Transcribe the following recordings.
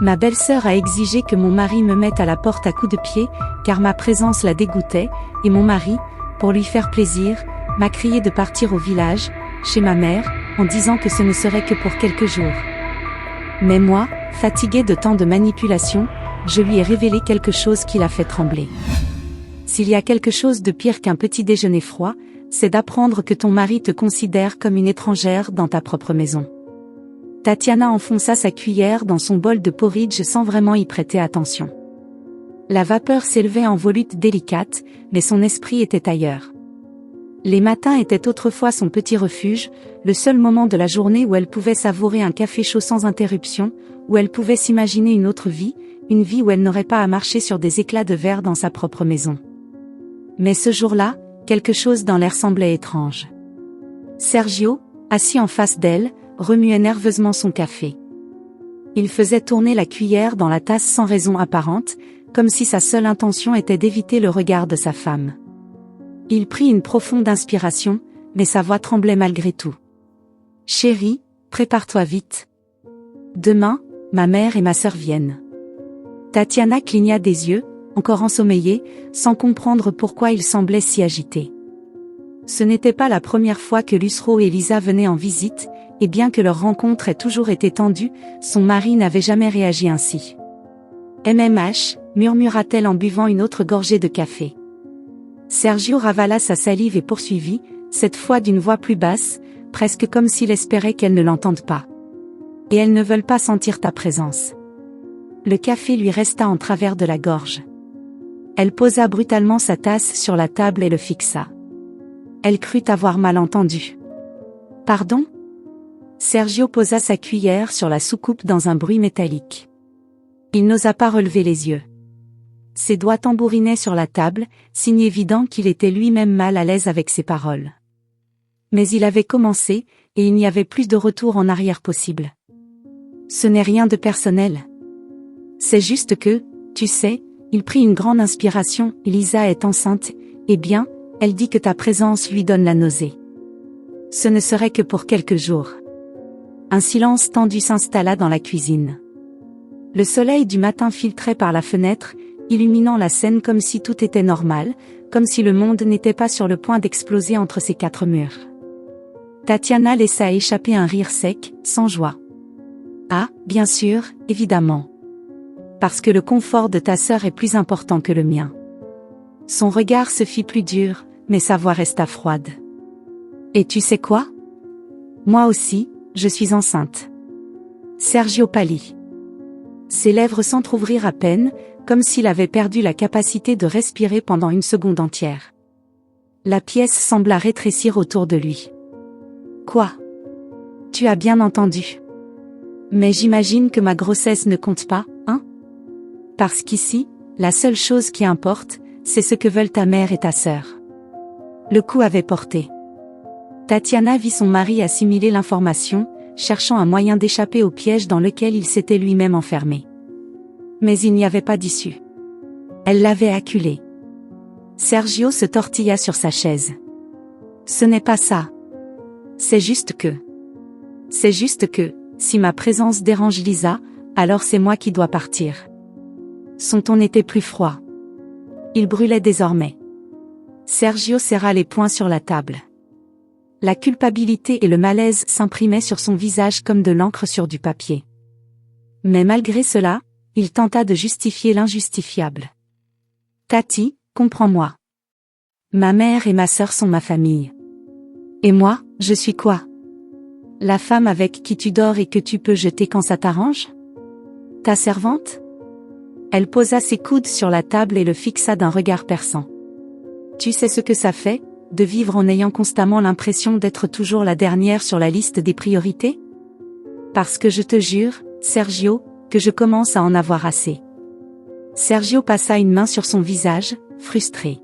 Ma belle-sœur a exigé que mon mari me mette à la porte à coups de pied, car ma présence la dégoûtait, et mon mari, pour lui faire plaisir, m'a crié de partir au village, chez ma mère, en disant que ce ne serait que pour quelques jours. Mais moi, fatiguée de tant de manipulations, je lui ai révélé quelque chose qui l'a fait trembler. S'il y a quelque chose de pire qu'un petit déjeuner froid, c'est d'apprendre que ton mari te considère comme une étrangère dans ta propre maison. Tatiana enfonça sa cuillère dans son bol de porridge sans vraiment y prêter attention. La vapeur s'élevait en volutes délicates, mais son esprit était ailleurs. Les matins étaient autrefois son petit refuge, le seul moment de la journée où elle pouvait savourer un café chaud sans interruption, où elle pouvait s'imaginer une autre vie, une vie où elle n'aurait pas à marcher sur des éclats de verre dans sa propre maison. Mais ce jour-là, quelque chose dans l'air semblait étrange. Sergio, assis en face d'elle, remuait nerveusement son café. Il faisait tourner la cuillère dans la tasse sans raison apparente, comme si sa seule intention était d'éviter le regard de sa femme. Il prit une profonde inspiration, mais sa voix tremblait malgré tout. « Chérie, prépare-toi vite. Demain, ma mère et ma sœur viennent. » Tatiana cligna des yeux, encore ensommeillée, sans comprendre pourquoi il semblait si agité. Ce n'était pas la première fois que Lucero et Lisa venaient en visite, et bien que leur rencontre ait toujours été tendue, son mari n'avait jamais réagi ainsi. « MMH » murmura-t-elle en buvant une autre gorgée de café. Sergio ravala sa salive et poursuivit, cette fois d'une voix plus basse, presque comme s'il espérait qu'elle ne l'entende pas. « Et elles ne veulent pas sentir ta présence. » Le café lui resta en travers de la gorge. Elle posa brutalement sa tasse sur la table et le fixa. Elle crut avoir mal entendu. « Pardon ?» Sergio posa sa cuillère sur la soucoupe dans un bruit métallique. Il n'osa pas relever les yeux. Ses doigts tambourinaient sur la table, signe évident qu'il était lui-même mal à l'aise avec ses paroles. Mais il avait commencé, et il n'y avait plus de retour en arrière possible. Ce n'est rien de personnel. C'est juste que, tu sais, il prit une grande inspiration, Lisa est enceinte, eh bien, elle dit que ta présence lui donne la nausée. Ce ne serait que pour quelques jours. Un silence tendu s'installa dans la cuisine. Le soleil du matin filtrait par la fenêtre, illuminant la scène comme si tout était normal, comme si le monde n'était pas sur le point d'exploser entre ces quatre murs. Tatiana laissa échapper un rire sec, sans joie. « Ah, bien sûr, évidemment. Parce que le confort de ta sœur est plus important que le mien. » Son regard se fit plus dur, mais sa voix resta froide. « Et tu sais quoi? Moi aussi, je suis enceinte. » Sergio pâlit. Ses lèvres s'entr'ouvrirent à peine, comme s'il avait perdu la capacité de respirer pendant une seconde entière. La pièce sembla rétrécir autour de lui. « Quoi? Tu as bien entendu. Mais j'imagine que ma grossesse ne compte pas, hein? Parce qu'ici, la seule chose qui importe, c'est ce que veulent ta mère et ta sœur. » Le coup avait porté. Tatiana vit son mari assimiler l'information, cherchant un moyen d'échapper au piège dans lequel il s'était lui-même enfermé. Mais il n'y avait pas d'issue. Elle l'avait acculé. Sergio se tortilla sur sa chaise. « Ce n'est pas ça. C'est juste que, si ma présence dérange Lisa, alors c'est moi qui dois partir. » Son ton était plus froid. Il brûlait désormais. Sergio serra les poings sur la table. La culpabilité et le malaise s'imprimaient sur son visage comme de l'encre sur du papier. Mais malgré cela, il tenta de justifier l'injustifiable. « Tati, comprends-moi. Ma mère et ma sœur sont ma famille. Et moi, je suis quoi? La femme avec qui tu dors et que tu peux jeter quand ça t'arrange? Ta servante ?» Elle posa ses coudes sur la table et le fixa d'un regard perçant. « Tu sais ce que ça fait, de vivre en ayant constamment l'impression d'être toujours la dernière sur la liste des priorités? Parce que je te jure, Sergio, que je commence à en avoir assez. » Sergio passa une main sur son visage, frustré.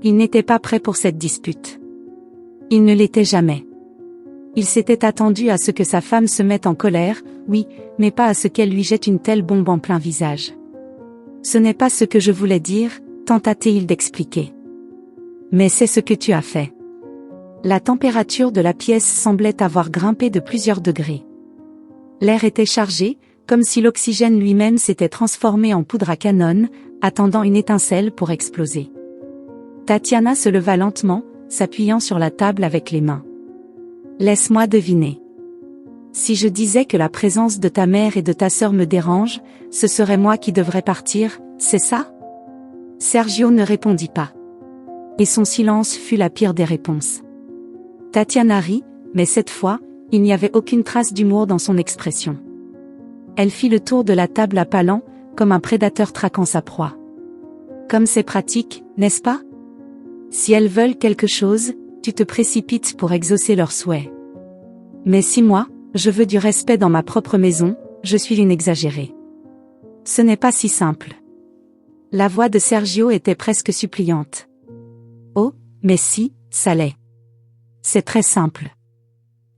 Il n'était pas prêt pour cette dispute. Il ne l'était jamais. Il s'était attendu à ce que sa femme se mette en colère, oui, mais pas à ce qu'elle lui jette une telle bombe en plein visage. « Ce n'est pas ce que je voulais dire, » tenta-t-il d'expliquer. « Mais c'est ce que tu as fait. » La température de la pièce semblait avoir grimpé de plusieurs degrés. L'air était chargé, comme si l'oxygène lui-même s'était transformé en poudre à canon, attendant une étincelle pour exploser. Tatiana se leva lentement, s'appuyant sur la table avec les mains. Laisse-moi deviner. Si je disais que la présence de ta mère et de ta sœur me dérange, ce serait moi qui devrais partir, c'est ça? Sergio ne répondit pas. Et son silence fut la pire des réponses. Tatiana rit, mais cette fois, il n'y avait aucune trace d'humour dans son expression. Elle fit le tour de la table à pas lents, comme un prédateur traquant sa proie. Comme c'est pratique, n'est-ce pas? Si elles veulent quelque chose, tu te précipites pour exaucer leurs souhaits. Mais si moi, je veux du respect dans ma propre maison, je suis une exagérée. Ce n'est pas si simple. La voix de Sergio était presque suppliante. Oh, mais si, ça l'est. C'est très simple.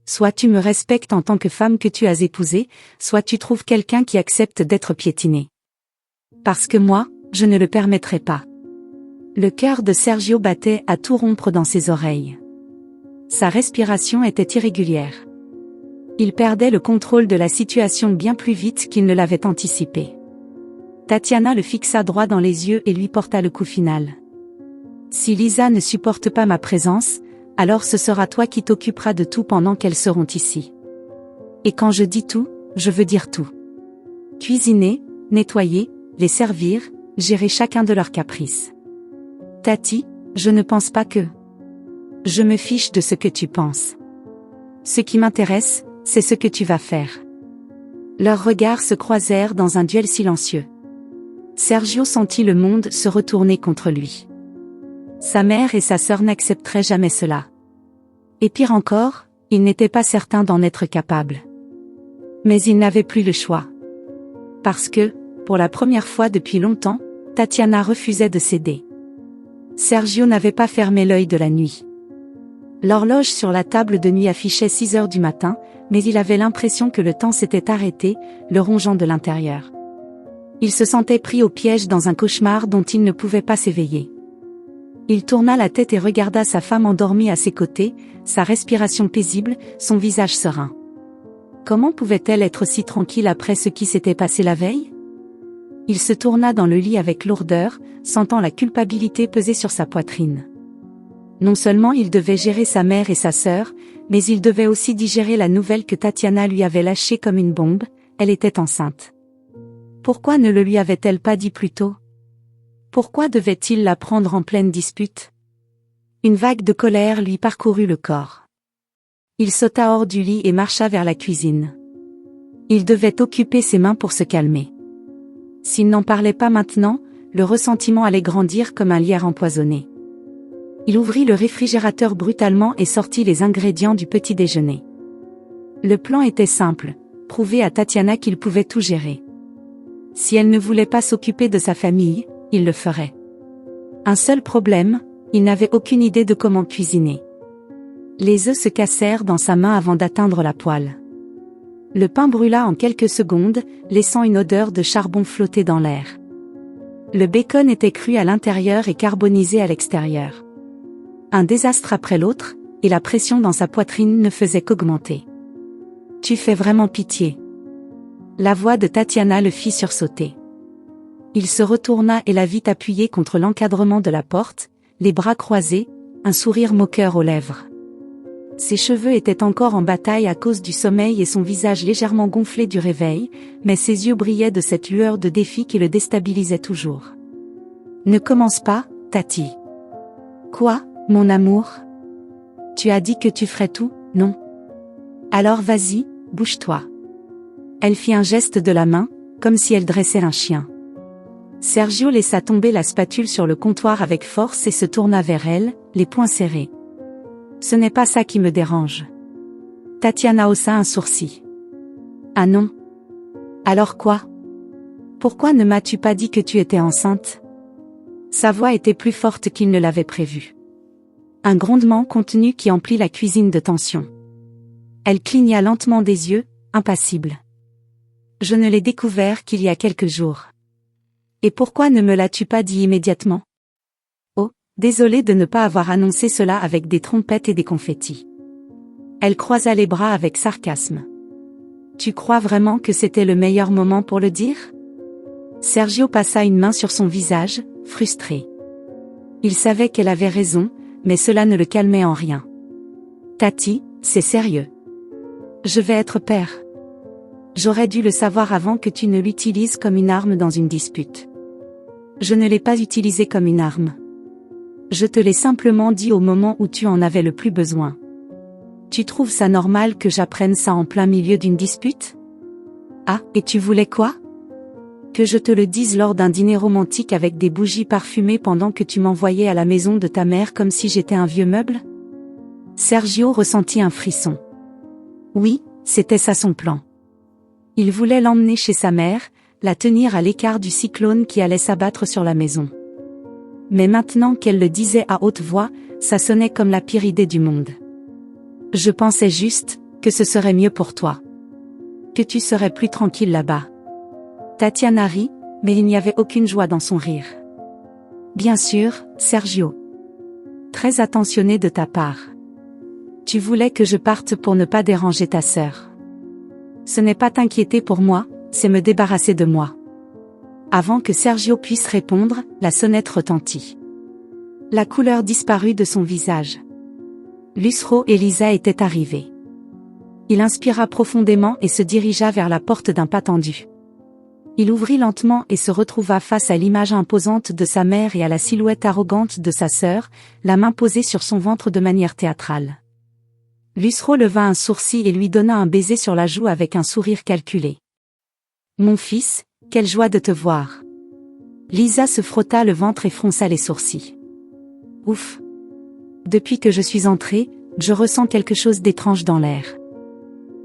Soit tu me respectes en tant que femme que tu as épousée, soit tu trouves quelqu'un qui accepte d'être piétiné. Parce que moi, je ne le permettrai pas. Le cœur de Sergio battait à tout rompre dans ses oreilles. Sa respiration était irrégulière. Il perdait le contrôle de la situation bien plus vite qu'il ne l'avait anticipé. Tatiana le fixa droit dans les yeux et lui porta le coup final. Si Lisa ne supporte pas ma présence, alors ce sera toi qui t'occuperas de tout pendant qu'elles seront ici. Et quand je dis tout, je veux dire tout. Cuisiner, nettoyer, les servir, gérer chacun de leurs caprices. Tati, je ne pense pas que... Je me fiche de ce que tu penses. Ce qui m'intéresse, c'est ce que tu vas faire. Leurs regards se croisèrent dans un duel silencieux. Sergio sentit le monde se retourner contre lui. Sa mère et sa sœur n'accepteraient jamais cela. Et pire encore, il n'était pas certain d'en être capable. Mais il n'avait plus le choix. Parce que, pour la première fois depuis longtemps, Tatiana refusait de céder. Sergio n'avait pas fermé l'œil de la nuit. L'horloge sur la table de nuit affichait 6 heures du matin, mais il avait l'impression que le temps s'était arrêté, le rongeant de l'intérieur. Il se sentait pris au piège dans un cauchemar dont il ne pouvait pas s'éveiller. Il tourna la tête et regarda sa femme endormie à ses côtés, sa respiration paisible, son visage serein. Comment pouvait-elle être si tranquille après ce qui s'était passé la veille? Il se tourna dans le lit avec lourdeur, sentant la culpabilité peser sur sa poitrine. Non seulement il devait gérer sa mère et sa sœur, mais il devait aussi digérer la nouvelle que Tatiana lui avait lâchée comme une bombe, elle était enceinte. Pourquoi ne le lui avait-elle pas dit plus tôt? Pourquoi devait-il la prendre en pleine dispute? Une vague de colère lui parcourut le corps. Il sauta hors du lit et marcha vers la cuisine. Il devait occuper ses mains pour se calmer. S'il n'en parlait pas maintenant, le ressentiment allait grandir comme un lierre empoisonné. Il ouvrit le réfrigérateur brutalement et sortit les ingrédients du petit déjeuner. Le plan était simple, prouver à Tatiana qu'il pouvait tout gérer. Si elle ne voulait pas s'occuper de sa famille, il le ferait. Un seul problème, il n'avait aucune idée de comment cuisiner. Les œufs se cassèrent dans sa main avant d'atteindre la poêle. Le pain brûla en quelques secondes, laissant une odeur de charbon flotter dans l'air. Le bacon était cru à l'intérieur et carbonisé à l'extérieur. Un désastre après l'autre, et la pression dans sa poitrine ne faisait qu'augmenter. « Tu fais vraiment pitié. » La voix de Tatiana le fit sursauter. Il se retourna et la vit appuyée contre l'encadrement de la porte, les bras croisés, un sourire moqueur aux lèvres. Ses cheveux étaient encore en bataille à cause du sommeil et son visage légèrement gonflé du réveil, mais ses yeux brillaient de cette lueur de défi qui le déstabilisait toujours. « Ne commence pas, Tati. »« Quoi, mon amour? Tu as dit que tu ferais tout, non? Alors vas-y, bouge-toi. » Elle fit un geste de la main, comme si elle dressait un chien. Sergio laissa tomber la spatule sur le comptoir avec force et se tourna vers elle, les poings serrés. « Ce n'est pas ça qui me dérange. » Tatiana haussa un sourcil. « Ah non? Alors quoi? Pourquoi ne m'as-tu pas dit que tu étais enceinte? » Sa voix était plus forte qu'il ne l'avait prévu. Un grondement contenu qui emplit la cuisine de tension. Elle cligna lentement des yeux, impassible. « Je ne l'ai découvert qu'il y a quelques jours. » Et pourquoi ne me l'as-tu pas dit immédiatement? Oh, désolée de ne pas avoir annoncé cela avec des trompettes et des confettis. Elle croisa les bras avec sarcasme. Tu crois vraiment que c'était le meilleur moment pour le dire? Sergio passa une main sur son visage, frustré. Il savait qu'elle avait raison, mais cela ne le calmait en rien. Tati, c'est sérieux. Je vais être père. J'aurais dû le savoir avant que tu ne l'utilises comme une arme dans une dispute. Je ne l'ai pas utilisé comme une arme. Je te l'ai simplement dit au moment où tu en avais le plus besoin. Tu trouves ça normal que j'apprenne ça en plein milieu d'une dispute? Ah, et tu voulais quoi? Que je te le dise lors d'un dîner romantique avec des bougies parfumées pendant que tu m'envoyais à la maison de ta mère comme si j'étais un vieux meuble? Sergio ressentit un frisson. Oui, c'était ça son plan. Il voulait l'emmener chez sa mère, la tenir à l'écart du cyclone qui allait s'abattre sur la maison. Mais maintenant qu'elle le disait à haute voix, ça sonnait comme la pire idée du monde. Je pensais juste que ce serait mieux pour toi. Que tu serais plus tranquille là-bas. Tatiana rit, mais il n'y avait aucune joie dans son rire. Bien sûr, Sergio. Très attentionné de ta part. Tu voulais que je parte pour ne pas déranger ta sœur. Ce n'est pas t'inquiéter pour moi, c'est me débarrasser de moi. Avant que Sergio puisse répondre, la sonnette retentit. La couleur disparut de son visage. Lucero et Lisa étaient arrivés. Il inspira profondément et se dirigea vers la porte d'un pas tendu. Il ouvrit lentement et se retrouva face à l'image imposante de sa mère et à la silhouette arrogante de sa sœur, la main posée sur son ventre de manière théâtrale. Lucero leva un sourcil et lui donna un baiser sur la joue avec un sourire calculé. « Mon fils, quelle joie de te voir !» Lisa se frotta le ventre et fronça les sourcils. « Ouf ! Depuis que je suis entrée, je ressens quelque chose d'étrange dans l'air.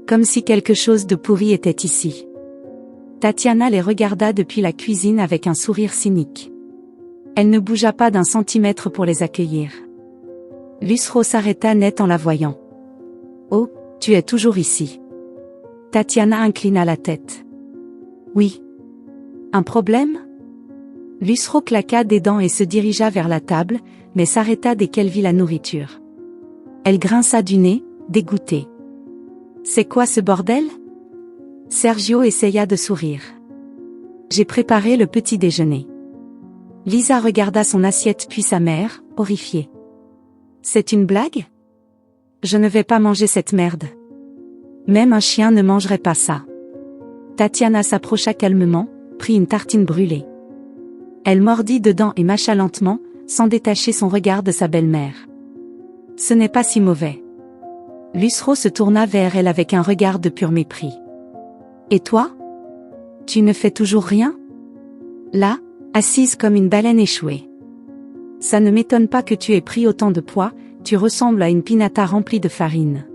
Comme si quelque chose de pourri était ici. » Tatiana les regarda depuis la cuisine avec un sourire cynique. Elle ne bougea pas d'un centimètre pour les accueillir. Lucero s'arrêta net en la voyant. « Oh, tu es toujours ici. » Tatiana inclina la tête. « Oui. Un problème ?» Lucero claqua des dents et se dirigea vers la table, mais s'arrêta dès qu'elle vit la nourriture. Elle grinça du nez, dégoûtée. « C'est quoi ce bordel ?» Sergio essaya de sourire. « J'ai préparé le petit déjeuner. » Lisa regarda son assiette puis sa mère, horrifiée. « C'est une blague ? Je ne vais pas manger cette merde. Même un chien ne mangerait pas ça. » Tatiana s'approcha calmement, prit une tartine brûlée. Elle mordit dedans et mâcha lentement, sans détacher son regard de sa belle-mère. « Ce n'est pas si mauvais. » Lucero se tourna vers elle avec un regard de pur mépris. « Et toi ? Tu ne fais toujours rien ? Là, assise comme une baleine échouée. Ça ne m'étonne pas que tu aies pris autant de poids, tu ressembles à une pinata remplie de farine.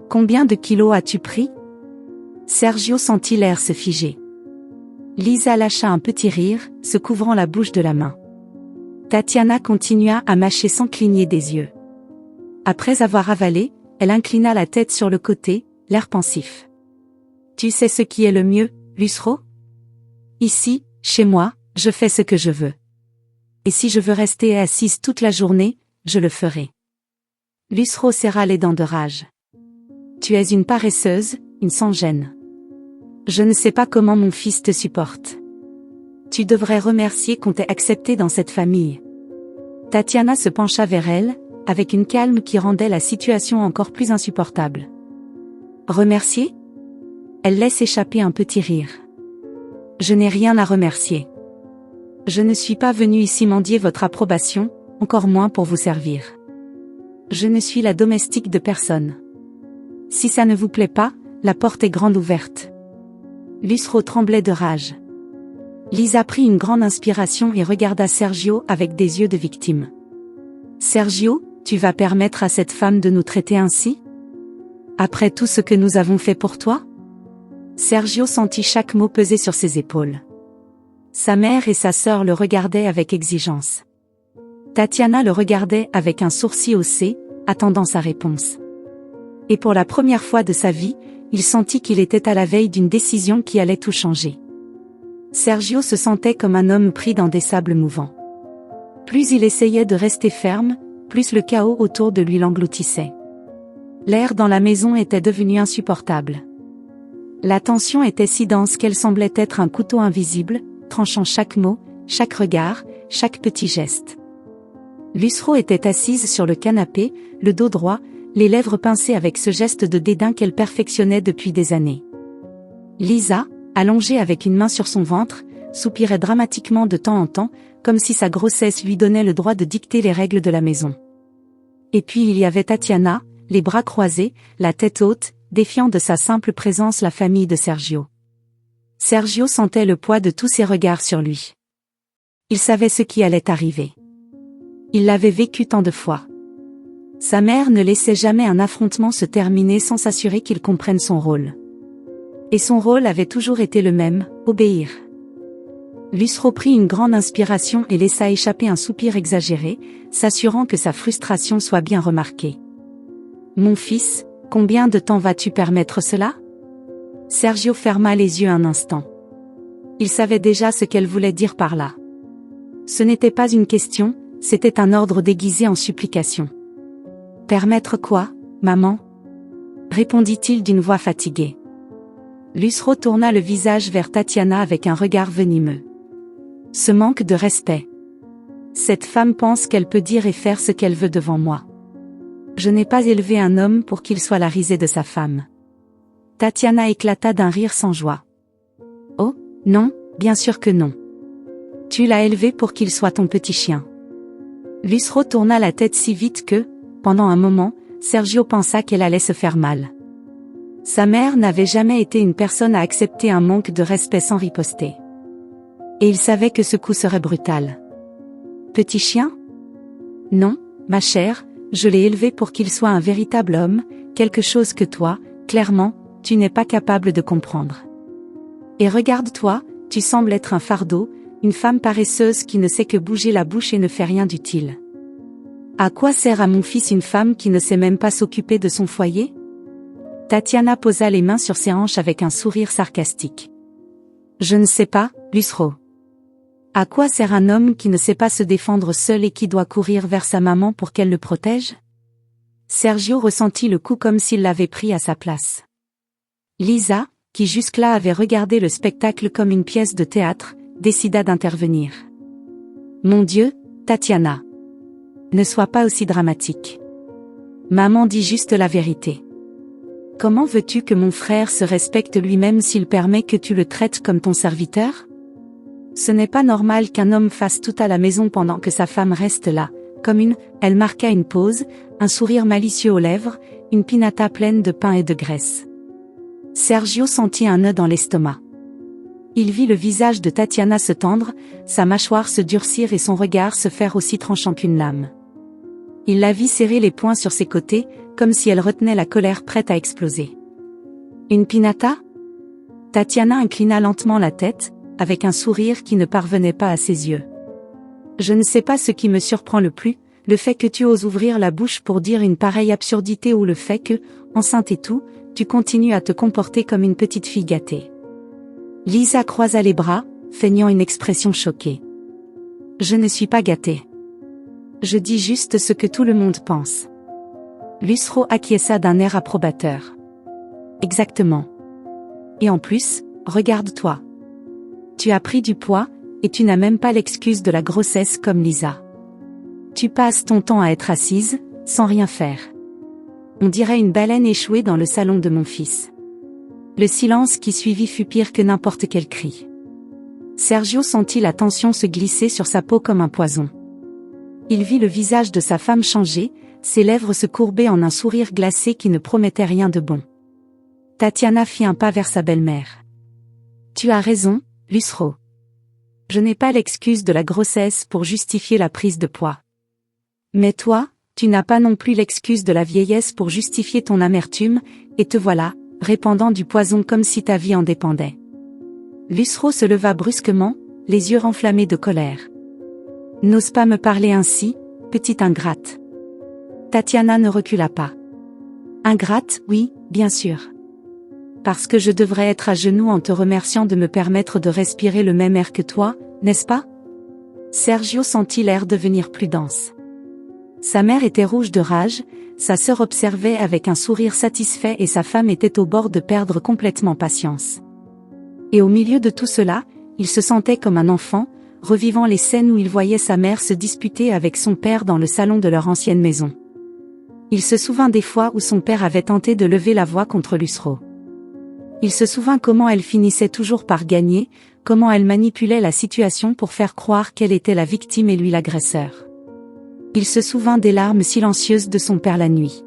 Combien de kilos as-tu pris ? » Sergio sentit l'air se figer. Lisa lâcha un petit rire, se couvrant la bouche de la main. Tatiana continua à mâcher sans cligner des yeux. Après avoir avalé, elle inclina la tête sur le côté, l'air pensif. « Tu sais ce qui est le mieux, Lucero ? Ici, chez moi, je fais ce que je veux. Et si je veux rester assise toute la journée, je le ferai. » Lucero serra les dents de rage. « Tu es une paresseuse, une sans-gêne. Je ne sais pas comment mon fils te supporte. Tu devrais remercier qu'on t'ait accepté dans cette famille. » Tatiana se pencha vers elle, avec une calme qui rendait la situation encore plus insupportable. « Remercier ?» Elle laisse échapper un petit rire. « Je n'ai rien à remercier. Je ne suis pas venue ici mendier votre approbation, encore moins pour vous servir. Je ne suis la domestique de personne. Si ça ne vous plaît pas, la porte est grande ouverte. » Lucero tremblait de rage. Lisa prit une grande inspiration et regarda Sergio avec des yeux de victime. « Sergio, tu vas permettre à cette femme de nous traiter ainsi ? Après tout ce que nous avons fait pour toi ? » Sergio sentit chaque mot peser sur ses épaules. Sa mère et sa sœur le regardaient avec exigence. Tatiana le regardait avec un sourcil haussé, attendant sa réponse. Et pour la première fois de sa vie, il sentit qu'il était à la veille d'une décision qui allait tout changer. Sergio se sentait comme un homme pris dans des sables mouvants. Plus il essayait de rester ferme, plus le chaos autour de lui l'engloutissait. L'air dans la maison était devenu insupportable. La tension était si dense qu'elle semblait être un couteau invisible, tranchant chaque mot, chaque regard, chaque petit geste. Lucero était assise sur le canapé, le dos droit, les lèvres pincées avec ce geste de dédain qu'elle perfectionnait depuis des années. Lisa, allongée avec une main sur son ventre, soupirait dramatiquement de temps en temps, comme si sa grossesse lui donnait le droit de dicter les règles de la maison. Et puis il y avait Tatiana, les bras croisés, la tête haute, défiant de sa simple présence la famille de Sergio. Sergio sentait le poids de tous ces regards sur lui. Il savait ce qui allait arriver. Il l'avait vécu tant de fois. Sa mère ne laissait jamais un affrontement se terminer sans s'assurer qu'il comprenne son rôle. Et son rôle avait toujours été le même, obéir. Lucero prit une grande inspiration et laissa échapper un soupir exagéré, s'assurant que sa frustration soit bien remarquée. « Mon fils, combien de temps vas-tu permettre cela ?» Sergio ferma les yeux un instant. Il savait déjà ce qu'elle voulait dire par là. Ce n'était pas une question, c'était un ordre déguisé en supplication. « Permettre quoi, maman ?» répondit-il d'une voix fatiguée. Lucero tourna le visage vers Tatiana avec un regard venimeux. Ce manque de respect. Cette femme pense qu'elle peut dire et faire ce qu'elle veut devant moi. Je n'ai pas élevé un homme pour qu'il soit la risée de sa femme. Tatiana éclata d'un rire sans joie. Oh, non, bien sûr que non. Tu l'as élevé pour qu'il soit ton petit chien. Lucero tourna la tête si vite que, pendant un moment, Sergio pensa qu'elle allait se faire mal. Sa mère n'avait jamais été une personne à accepter un manque de respect sans riposter. Et il savait que ce coup serait brutal. Petit chien ? Non, ma chère, je l'ai élevé pour qu'il soit un véritable homme, quelque chose que toi, clairement, tu n'es pas capable de comprendre. Et regarde-toi, tu sembles être un fardeau, une femme paresseuse qui ne sait que bouger la bouche et ne fait rien d'utile. À quoi sert à mon fils une femme qui ne sait même pas s'occuper de son foyer ? Tatiana posa les mains sur ses hanches avec un sourire sarcastique. Je ne sais pas, Lucero. À quoi sert un homme qui ne sait pas se défendre seul et qui doit courir vers sa maman pour qu'elle le protège ? Sergio ressentit le coup comme s'il l'avait pris à sa place. Lisa, qui jusque-là avait regardé le spectacle comme une pièce de théâtre, décida d'intervenir. Mon Dieu, Tatiana. Ne sois pas aussi dramatique. Maman dit juste la vérité. Comment veux-tu que mon frère se respecte lui-même s'il permet que tu le traites comme ton serviteur ? Ce n'est pas normal qu'un homme fasse tout à la maison pendant que sa femme reste là, comme une, elle marqua une pause, un sourire malicieux aux lèvres, une pinata pleine de pain et de graisse. Sergio sentit un nœud dans l'estomac. Il vit le visage de Tatiana se tendre, sa mâchoire se durcir et son regard se faire aussi tranchant qu'une lame. Il la vit serrer les poings sur ses côtés, comme si elle retenait la colère prête à exploser. Une pinata ? Tatiana inclina lentement la tête, avec un sourire qui ne parvenait pas à ses yeux. Je ne sais pas ce qui me surprend le plus, le fait que tu oses ouvrir la bouche pour dire une pareille absurdité ou le fait que, enceinte et tout, tu continues à te comporter comme une petite fille gâtée. Lisa croisa les bras, feignant une expression choquée. Je ne suis pas gâtée. Je dis juste ce que tout le monde pense. Lucero acquiesça d'un air approbateur. Exactement. Et en plus, regarde-toi. Tu as pris du poids, et tu n'as même pas l'excuse de la grossesse comme Lisa. Tu passes ton temps à être assise, sans rien faire. On dirait une baleine échouée dans le salon de mon fils. Le silence qui suivit fut pire que n'importe quel cri. Sergio sentit la tension se glisser sur sa peau comme un poison. Il vit le visage de sa femme changer, ses lèvres se courber en un sourire glacé qui ne promettait rien de bon. Tatiana fit un pas vers sa belle-mère. Tu as raison, Lucero. Je n'ai pas l'excuse de la grossesse pour justifier la prise de poids. Mais toi, tu n'as pas non plus l'excuse de la vieillesse pour justifier ton amertume, et te voilà, répandant du poison comme si ta vie en dépendait. Lucero se leva brusquement, les yeux enflammés de colère. N'ose pas me parler ainsi, petite ingrate. Tatiana ne recula pas. Ingrate, oui, bien sûr. Parce que je devrais être à genoux en te remerciant de me permettre de respirer le même air que toi, n'est-ce pas ? Sergio sentit l'air devenir plus dense. Sa mère était rouge de rage, sa sœur observait avec un sourire satisfait et sa femme était au bord de perdre complètement patience. Et au milieu de tout cela, il se sentait comme un enfant, revivant les scènes où il voyait sa mère se disputer avec son père dans le salon de leur ancienne maison. Il se souvint des fois où son père avait tenté de lever la voix contre Lusro. Il se souvint comment elle finissait toujours par gagner, comment elle manipulait la situation pour faire croire qu'elle était la victime et lui l'agresseur. Il se souvint des larmes silencieuses de son père la nuit.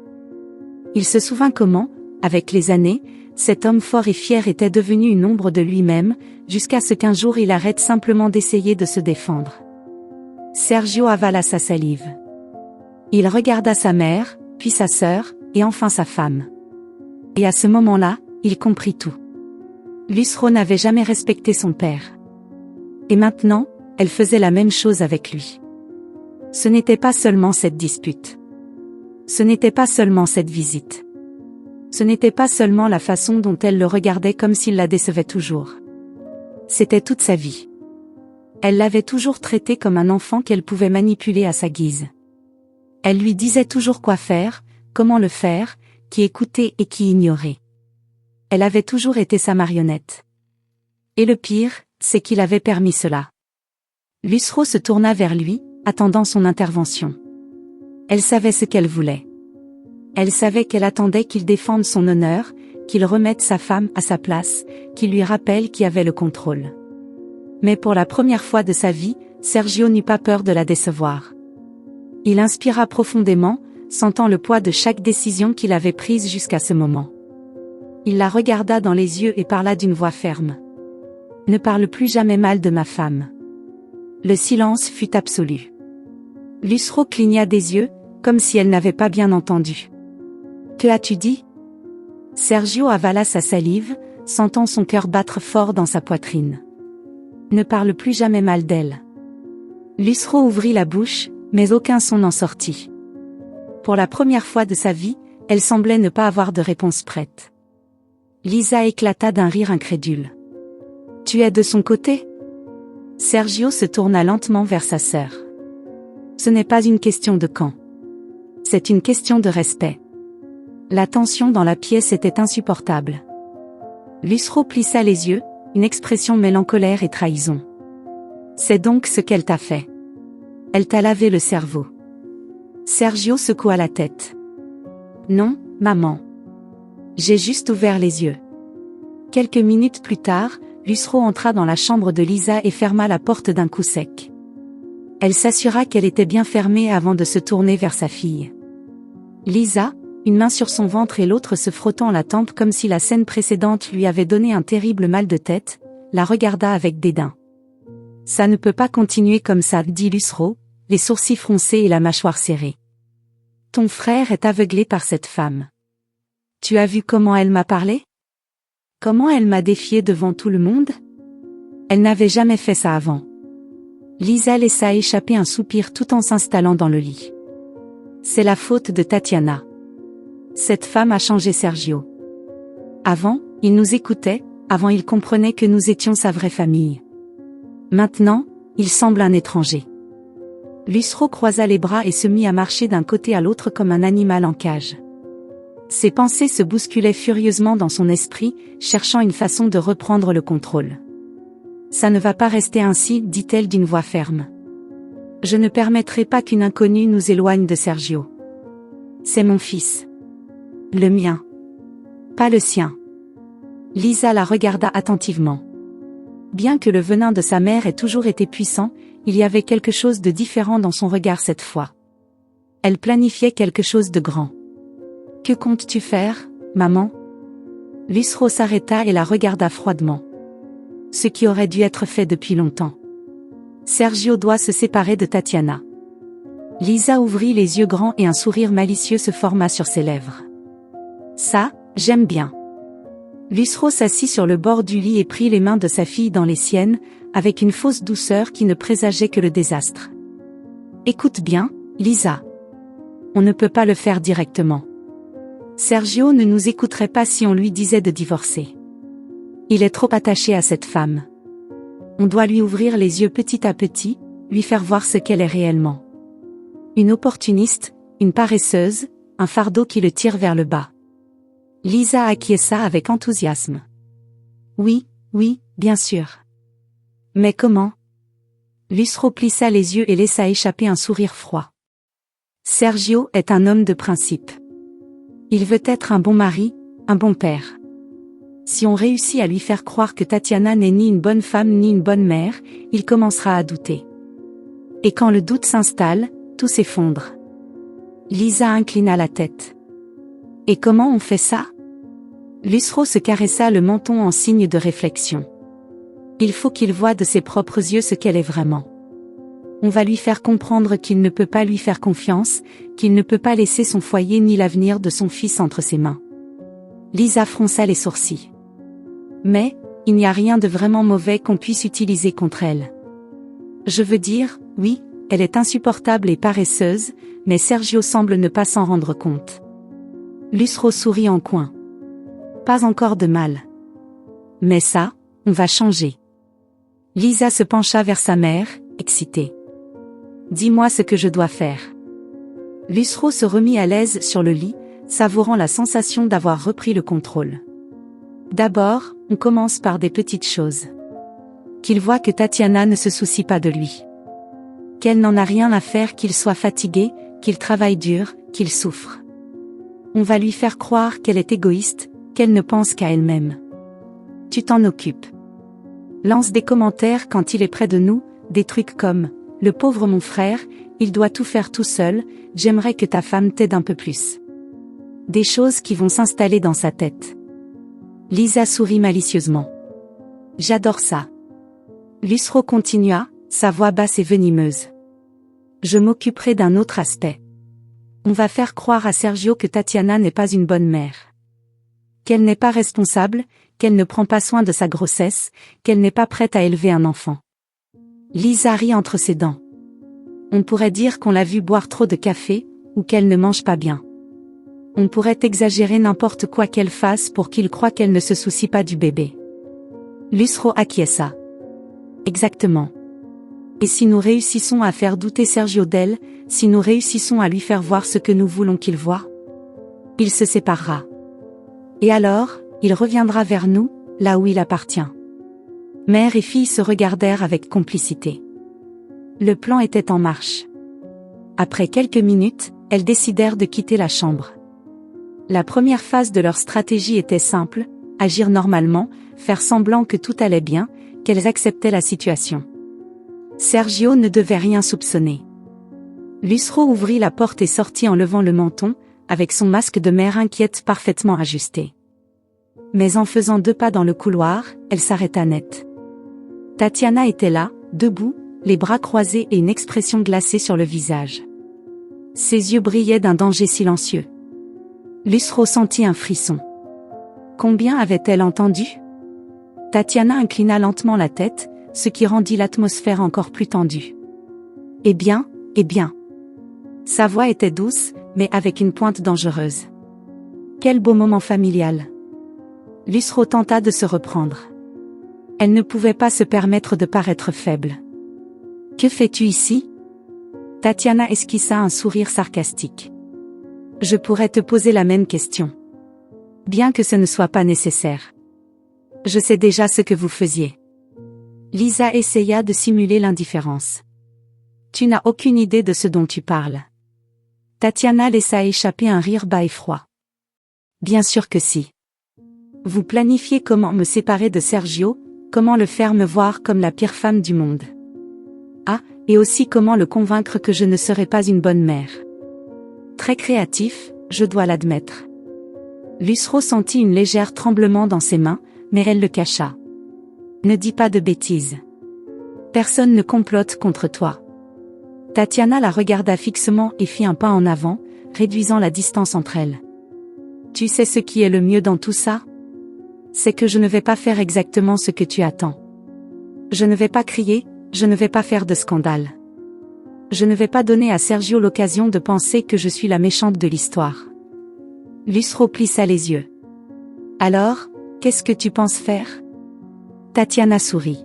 Il se souvint comment, avec les années, cet homme fort et fier était devenu une ombre de lui-même, jusqu'à ce qu'un jour il arrête simplement d'essayer de se défendre. Sergio avala sa salive. Il regarda sa mère, puis sa sœur, et enfin sa femme. Et à ce moment-là, il comprit tout. Lusro n'avait jamais respecté son père. Et maintenant, elle faisait la même chose avec lui. Ce n'était pas seulement cette dispute. Ce n'était pas seulement cette visite. Ce n'était pas seulement la façon dont elle le regardait comme s'il la décevait toujours. C'était toute sa vie. Elle l'avait toujours traité comme un enfant qu'elle pouvait manipuler à sa guise. Elle lui disait toujours quoi faire, comment le faire, qui écouter et qui ignorer. Elle avait toujours été sa marionnette. Et le pire, c'est qu'il avait permis cela. Lusro se tourna vers lui, attendant son intervention. Elle savait ce qu'elle voulait. Elle savait qu'elle attendait qu'il défende son honneur, qu'il remette sa femme à sa place, qu'il lui rappelle qui avait le contrôle. Mais pour la première fois de sa vie, Sergio n'eut pas peur de la décevoir. Il inspira profondément, sentant le poids de chaque décision qu'il avait prise jusqu'à ce moment. Il la regarda dans les yeux et parla d'une voix ferme. « Ne parle plus jamais mal de ma femme. » Le silence fut absolu. Lusro cligna des yeux, comme si elle n'avait pas bien entendu. « Que as-tu dit » Sergio avala sa salive, sentant son cœur battre fort dans sa poitrine. « Ne parle plus jamais mal d'elle. » Lusro ouvrit la bouche, mais aucun son n'en sortit. Pour la première fois de sa vie, elle semblait ne pas avoir de réponse prête. Lisa éclata d'un rire incrédule. « Tu es de son côté ?» Sergio se tourna lentement vers sa sœur. « Ce n'est pas une question de quand. C'est une question de respect. » La tension dans la pièce était insupportable. Lusro plissa les yeux, une expression mêlant colère et trahison. « C'est donc ce qu'elle t'a fait. Elle t'a lavé le cerveau. » Sergio secoua la tête. « Non, maman. J'ai juste ouvert les yeux. » Quelques minutes plus tard, Lusro entra dans la chambre de Lisa et ferma la porte d'un coup sec. Elle s'assura qu'elle était bien fermée avant de se tourner vers sa fille. Lisa, une main sur son ventre et l'autre se frottant la tempe comme si la scène précédente lui avait donné un terrible mal de tête, la regarda avec dédain. « Ça ne peut pas continuer comme ça, » dit Lusro, les sourcils froncés et la mâchoire serrée. « Ton frère est aveuglé par cette femme. Tu as vu comment elle m'a parlé ? Comment elle m'a défié devant tout le monde ? Elle n'avait jamais fait ça avant. » Lisa laissa échapper un soupir tout en s'installant dans le lit. « C'est la faute de Tatiana. Cette femme a changé Sergio. Avant, il nous écoutait, avant il comprenait que nous étions sa vraie famille. Maintenant, il semble un étranger. » Lusro croisa les bras et se mit à marcher d'un côté à l'autre comme un animal en cage. Ses pensées se bousculaient furieusement dans son esprit, cherchant une façon de reprendre le contrôle. « Ça ne va pas rester ainsi, » dit-elle d'une voix ferme. « Je ne permettrai pas qu'une inconnue nous éloigne de Sergio. C'est mon fils. Le mien. Pas le sien. » Lisa la regarda attentivement. Bien que le venin de sa mère ait toujours été puissant, il y avait quelque chose de différent dans son regard cette fois. Elle planifiait quelque chose de grand. « Que comptes-tu faire, maman ?» Lusro s'arrêta et la regarda froidement. Ce qui aurait dû être fait depuis longtemps. Sergio doit se séparer de Tatiana. Lisa ouvrit les yeux grands et un sourire malicieux se forma sur ses lèvres. Ça, j'aime bien. Lusro s'assit sur le bord du lit et prit les mains de sa fille dans les siennes, avec une fausse douceur qui ne présageait que le désastre. Écoute bien, Lisa. On ne peut pas le faire directement. Sergio ne nous écouterait pas si on lui disait de divorcer. Il est trop attaché à cette femme. On doit lui ouvrir les yeux petit à petit, lui faire voir ce qu'elle est réellement. Une opportuniste, une paresseuse, un fardeau qui le tire vers le bas. Lisa acquiesça avec enthousiasme. Oui, oui, bien sûr. Mais comment? Lucero plissa les yeux et laissa échapper un sourire froid. Sergio est un homme de principe. Il veut être un bon mari, un bon père. Si on réussit à lui faire croire que Tatiana n'est ni une bonne femme ni une bonne mère, il commencera à douter. Et quand le doute s'installe, tout s'effondre. Lisa inclina la tête. Et comment on fait ça? Lucero se caressa le menton en signe de réflexion. Il faut qu'il voie de ses propres yeux ce qu'elle est vraiment. On va lui faire comprendre qu'il ne peut pas lui faire confiance, qu'il ne peut pas laisser son foyer ni l'avenir de son fils entre ses mains. Lisa fronça les sourcils. Mais, il n'y a rien de vraiment mauvais qu'on puisse utiliser contre elle. Je veux dire, oui, elle est insupportable et paresseuse, mais Sergio semble ne pas s'en rendre compte. Lucero sourit en coin. Pas encore de mal. Mais ça, on va changer. Lisa se pencha vers sa mère, excitée. Dis-moi ce que je dois faire. Lucero se remit à l'aise sur le lit, savourant la sensation d'avoir repris le contrôle. D'abord, on commence par des petites choses. Qu'il voit que Tatiana ne se soucie pas de lui. Qu'elle n'en a rien à faire qu'il soit fatigué, qu'il travaille dur, qu'il souffre. On va lui faire croire qu'elle est égoïste, qu'elle ne pense qu'à elle-même. Tu t'en occupes. Lance des commentaires quand il est près de nous, des trucs comme « Le pauvre mon frère, il doit tout faire tout seul, j'aimerais que ta femme t'aide un peu plus. » Des choses qui vont s'installer dans sa tête. Lisa sourit malicieusement. J'adore ça. Lucero continua, sa voix basse et venimeuse. Je m'occuperai d'un autre aspect. On va faire croire à Sergio que Tatiana n'est pas une bonne mère. Qu'elle n'est pas responsable, qu'elle ne prend pas soin de sa grossesse, qu'elle n'est pas prête à élever un enfant. Lisa rit entre ses dents. On pourrait dire qu'on l'a vue boire trop de café, ou qu'elle ne mange pas bien. On pourrait exagérer n'importe quoi qu'elle fasse pour qu'il croie qu'elle ne se soucie pas du bébé. Lucero acquiesça. Exactement. Et si nous réussissons à faire douter Sergio d'elle, si nous réussissons à lui faire voir ce que nous voulons qu'il voie, il se séparera. Et alors, il reviendra vers nous, là où il appartient. Mère et fille se regardèrent avec complicité. Le plan était en marche. Après quelques minutes, elles décidèrent de quitter la chambre. La première phase de leur stratégie était simple, agir normalement, faire semblant que tout allait bien, qu'elles acceptaient la situation. Sergio ne devait rien soupçonner. Lucero ouvrit la porte et sortit en levant le menton, avec son masque de mère inquiète parfaitement ajusté. Mais en faisant 2 pas dans le couloir, elle s'arrêta net. Tatiana était là, debout, les bras croisés et une expression glacée sur le visage. Ses yeux brillaient d'un danger silencieux. Lucero sentit un frisson. Combien avait-elle entendu? Tatiana inclina lentement la tête, ce qui rendit l'atmosphère encore plus tendue. Eh bien. Sa voix était douce, mais avec une pointe dangereuse. Quel beau moment familial. Lucero tenta de se reprendre. Elle ne pouvait pas se permettre de paraître faible. Que fais-tu ici? Tatiana esquissa un sourire sarcastique. Je pourrais te poser la même question. Bien que ce ne soit pas nécessaire. Je sais déjà ce que vous faisiez. Lisa essaya de simuler l'indifférence. Tu n'as aucune idée de ce dont tu parles. Tatiana laissa échapper un rire bas et froid. Bien sûr que si. Vous planifiez comment me séparer de Sergio, comment le faire me voir comme la pire femme du monde. Ah, et aussi comment le convaincre que je ne serai pas une bonne mère. Très créatif, je dois l'admettre. Lucero sentit une légère tremblement dans ses mains, mais elle le cacha. Ne dis pas de bêtises. Personne ne complote contre toi. Tatiana la regarda fixement et fit un pas en avant, réduisant la distance entre elles. Tu sais ce qui est le mieux dans tout ça? C'est que je ne vais pas faire exactement ce que tu attends. Je ne vais pas crier, je ne vais pas faire de scandale. Je ne vais pas donner à Sergio l'occasion de penser que je suis la méchante de l'histoire. Lucero plissa les yeux. Alors, qu'est-ce que tu penses faire? Tatiana sourit.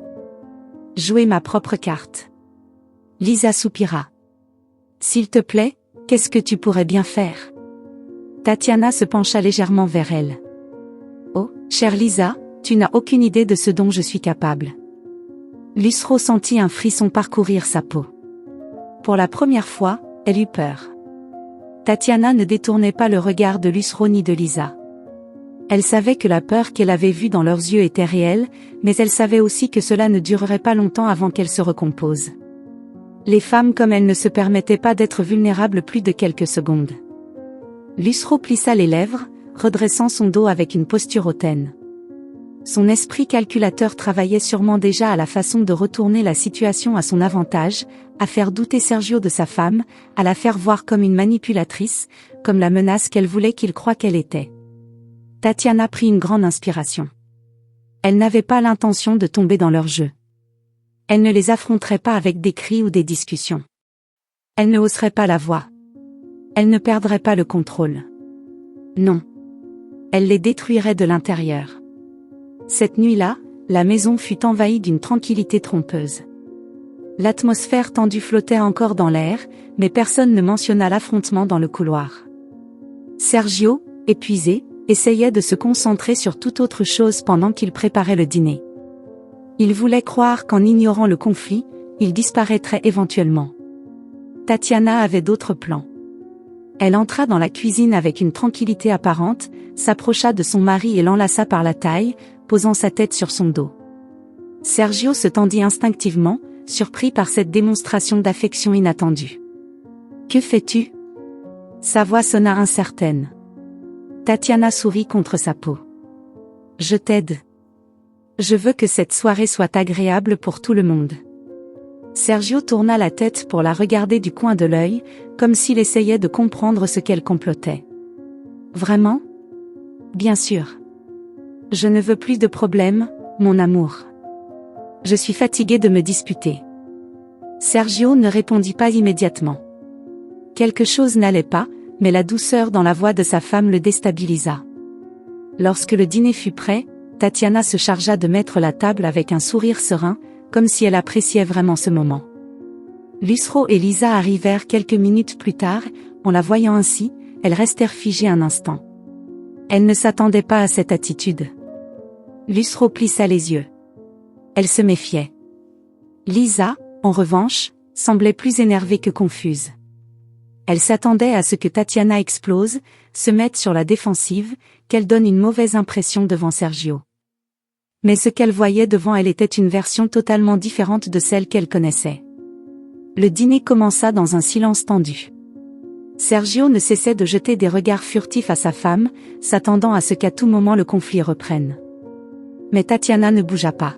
Jouer ma propre carte. Lisa soupira. S'il te plaît, qu'est-ce que tu pourrais bien faire? Tatiana se pencha légèrement vers elle. Oh, chère Lisa, tu n'as aucune idée de ce dont je suis capable. Luce ressentit un frisson parcourir sa peau. Pour la première fois, elle eut peur. Tatiana ne détournait pas le regard de Luce ni de Lisa. Elle savait que la peur qu'elle avait vue dans leurs yeux était réelle, mais elle savait aussi que cela ne durerait pas longtemps avant qu'elle se recompose. Les femmes comme elle ne se permettaient pas d'être vulnérables plus de quelques secondes. Luce plissa les lèvres, redressant son dos avec une posture hautaine. Son esprit calculateur travaillait sûrement déjà à la façon de retourner la situation à son avantage, à faire douter Sergio de sa femme, à la faire voir comme une manipulatrice, comme la menace qu'elle voulait qu'il croie qu'elle était. Tatiana prit une grande inspiration. Elle n'avait pas l'intention de tomber dans leur jeu. Elle ne les affronterait pas avec des cris ou des discussions. Elle ne hausserait pas la voix. Elle ne perdrait pas le contrôle. Non. Elle les détruirait de l'intérieur. Cette nuit-là, la maison fut envahie d'une tranquillité trompeuse. L'atmosphère tendue flottait encore dans l'air, mais personne ne mentionna l'affrontement dans le couloir. Sergio, épuisé, essayait de se concentrer sur toute autre chose pendant qu'il préparait le dîner. Il voulait croire qu'en ignorant le conflit, il disparaîtrait éventuellement. Tatiana avait d'autres plans. Elle entra dans la cuisine avec une tranquillité apparente, s'approcha de son mari et l'enlaça par la taille, posant sa tête sur son dos. Sergio se tendit instinctivement, surpris par cette démonstration d'affection inattendue. « Que fais-tu » Sa voix sonna incertaine. Tatiana sourit contre sa peau. « Je t'aide. Je veux que cette soirée soit agréable pour tout le monde. » Sergio tourna la tête pour la regarder du coin de l'œil, comme s'il essayait de comprendre ce qu'elle complotait. « Vraiment ? Bien sûr. Je ne veux plus de problèmes, mon amour. Je suis fatigué de me disputer. » Sergio ne répondit pas immédiatement. Quelque chose n'allait pas, mais la douceur dans la voix de sa femme le déstabilisa. Lorsque le dîner fut prêt, Tatiana se chargea de mettre la table avec un sourire serein, comme si elle appréciait vraiment ce moment. Lucero et Lisa arrivèrent quelques minutes plus tard, en la voyant ainsi, elles restèrent figées un instant. Elles ne s'attendaient pas à cette attitude. Lucero plissa les yeux. Elle se méfiait. Lisa, en revanche, semblait plus énervée que confuse. Elle s'attendait à ce que Tatiana explose, se mette sur la défensive, qu'elle donne une mauvaise impression devant Sergio. Mais ce qu'elle voyait devant elle était une version totalement différente de celle qu'elle connaissait. Le dîner commença dans un silence tendu. Sergio ne cessait de jeter des regards furtifs à sa femme, s'attendant à ce qu'à tout moment le conflit reprenne. Mais Tatiana ne bougea pas.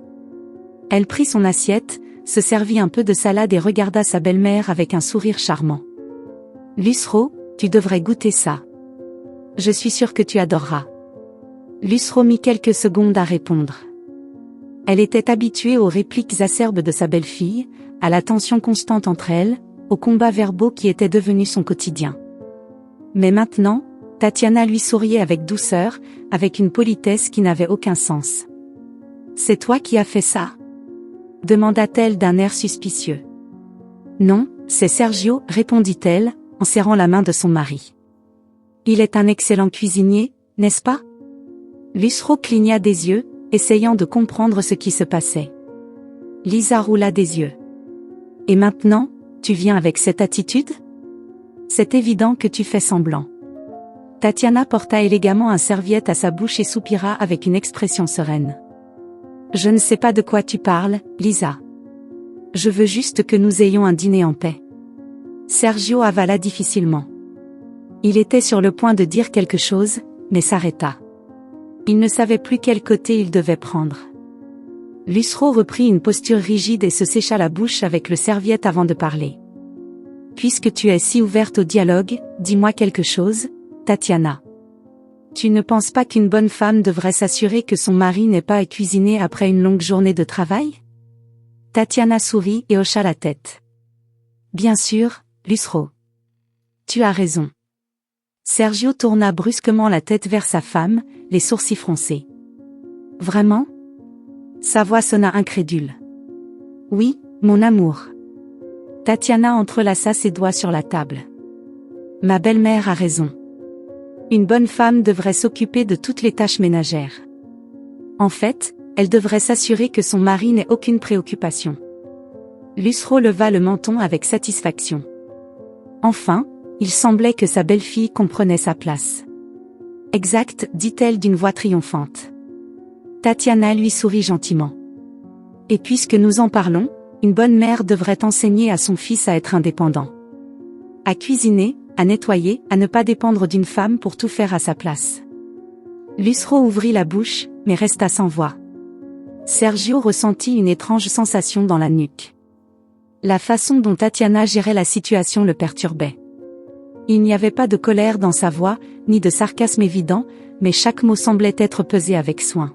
Elle prit son assiette, se servit un peu de salade et regarda sa belle-mère avec un sourire charmant. « Lucero, tu devrais goûter ça. Je suis sûre que tu adoreras. » Lucero mit quelques secondes à répondre. Elle était habituée aux répliques acerbes de sa belle-fille, à la tension constante entre elles, aux combats verbaux qui étaient devenus son quotidien. Mais maintenant, Tatiana lui souriait avec douceur, avec une politesse qui n'avait aucun sens. « C'est toi qui as fait ça ?» demanda-t-elle d'un air suspicieux. « Non, c'est Sergio, » répondit-elle, en serrant la main de son mari. « Il est un excellent cuisinier, n'est-ce pas ?» Lucero cligna des yeux, essayant de comprendre ce qui se passait. Lisa roula des yeux. « Et maintenant, tu viens avec cette attitude ? C'est évident que tu fais semblant. » Tatiana porta élégamment un serviette à sa bouche et soupira avec une expression sereine. « Je ne sais pas de quoi tu parles, Lisa. Je veux juste que nous ayons un dîner en paix. » Sergio avala difficilement. Il était sur le point de dire quelque chose, mais s'arrêta. Il ne savait plus quel côté il devait prendre. Lucero reprit une posture rigide et se sécha la bouche avec le serviette avant de parler. « Puisque tu es si ouverte au dialogue, dis-moi quelque chose, Tatiana. Tu ne penses pas qu'une bonne femme devrait s'assurer que son mari n'ait pas à cuisiner après une longue journée de travail ?» Tatiana sourit et hocha la tête. « Bien sûr, Lucero. Tu as raison. » Sergio tourna brusquement la tête vers sa femme, les sourcils froncés. « Vraiment ?» Sa voix sonna incrédule. « Oui, mon amour. Tatiana entrelaça ses doigts sur la table. Ma belle-mère a raison. Une bonne femme devrait s'occuper de toutes les tâches ménagères. En fait, elle devrait s'assurer que son mari n'ait aucune préoccupation. Lusro leva le menton avec satisfaction. Enfin, il semblait que sa belle-fille comprenait sa place. Exact, dit-elle d'une voix triomphante. Tatiana lui sourit gentiment. Et puisque nous en parlons, une bonne mère devrait enseigner à son fils à être indépendant. À cuisiner, à nettoyer, à ne pas dépendre d'une femme pour tout faire à sa place. Lusro ouvrit la bouche, mais resta sans voix. Sergio ressentit une étrange sensation dans la nuque. La façon dont Tatiana gérait la situation le perturbait. Il n'y avait pas de colère dans sa voix, ni de sarcasme évident, mais chaque mot semblait être pesé avec soin.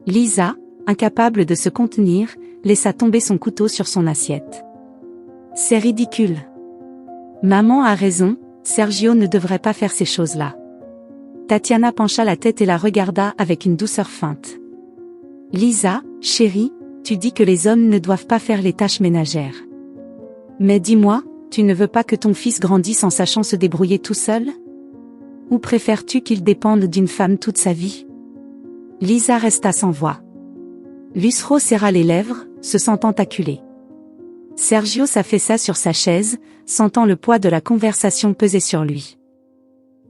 Lisa, incapable de se contenir, laissa tomber son couteau sur son assiette. C'est ridicule. Maman a raison, Sergio ne devrait pas faire ces choses-là. Tatiana pencha la tête et la regarda avec une douceur feinte. Lisa, chérie, tu dis que les hommes ne doivent pas faire les tâches ménagères. Mais dis-moi, tu ne veux pas que ton fils grandisse en sachant se débrouiller tout seul? Ou préfères-tu qu'il dépende d'une femme toute sa vie? Lisa resta sans voix. Lusro serra les lèvres, se sentant acculé. Sergio s'affaissa sur sa chaise, sentant le poids de la conversation peser sur lui.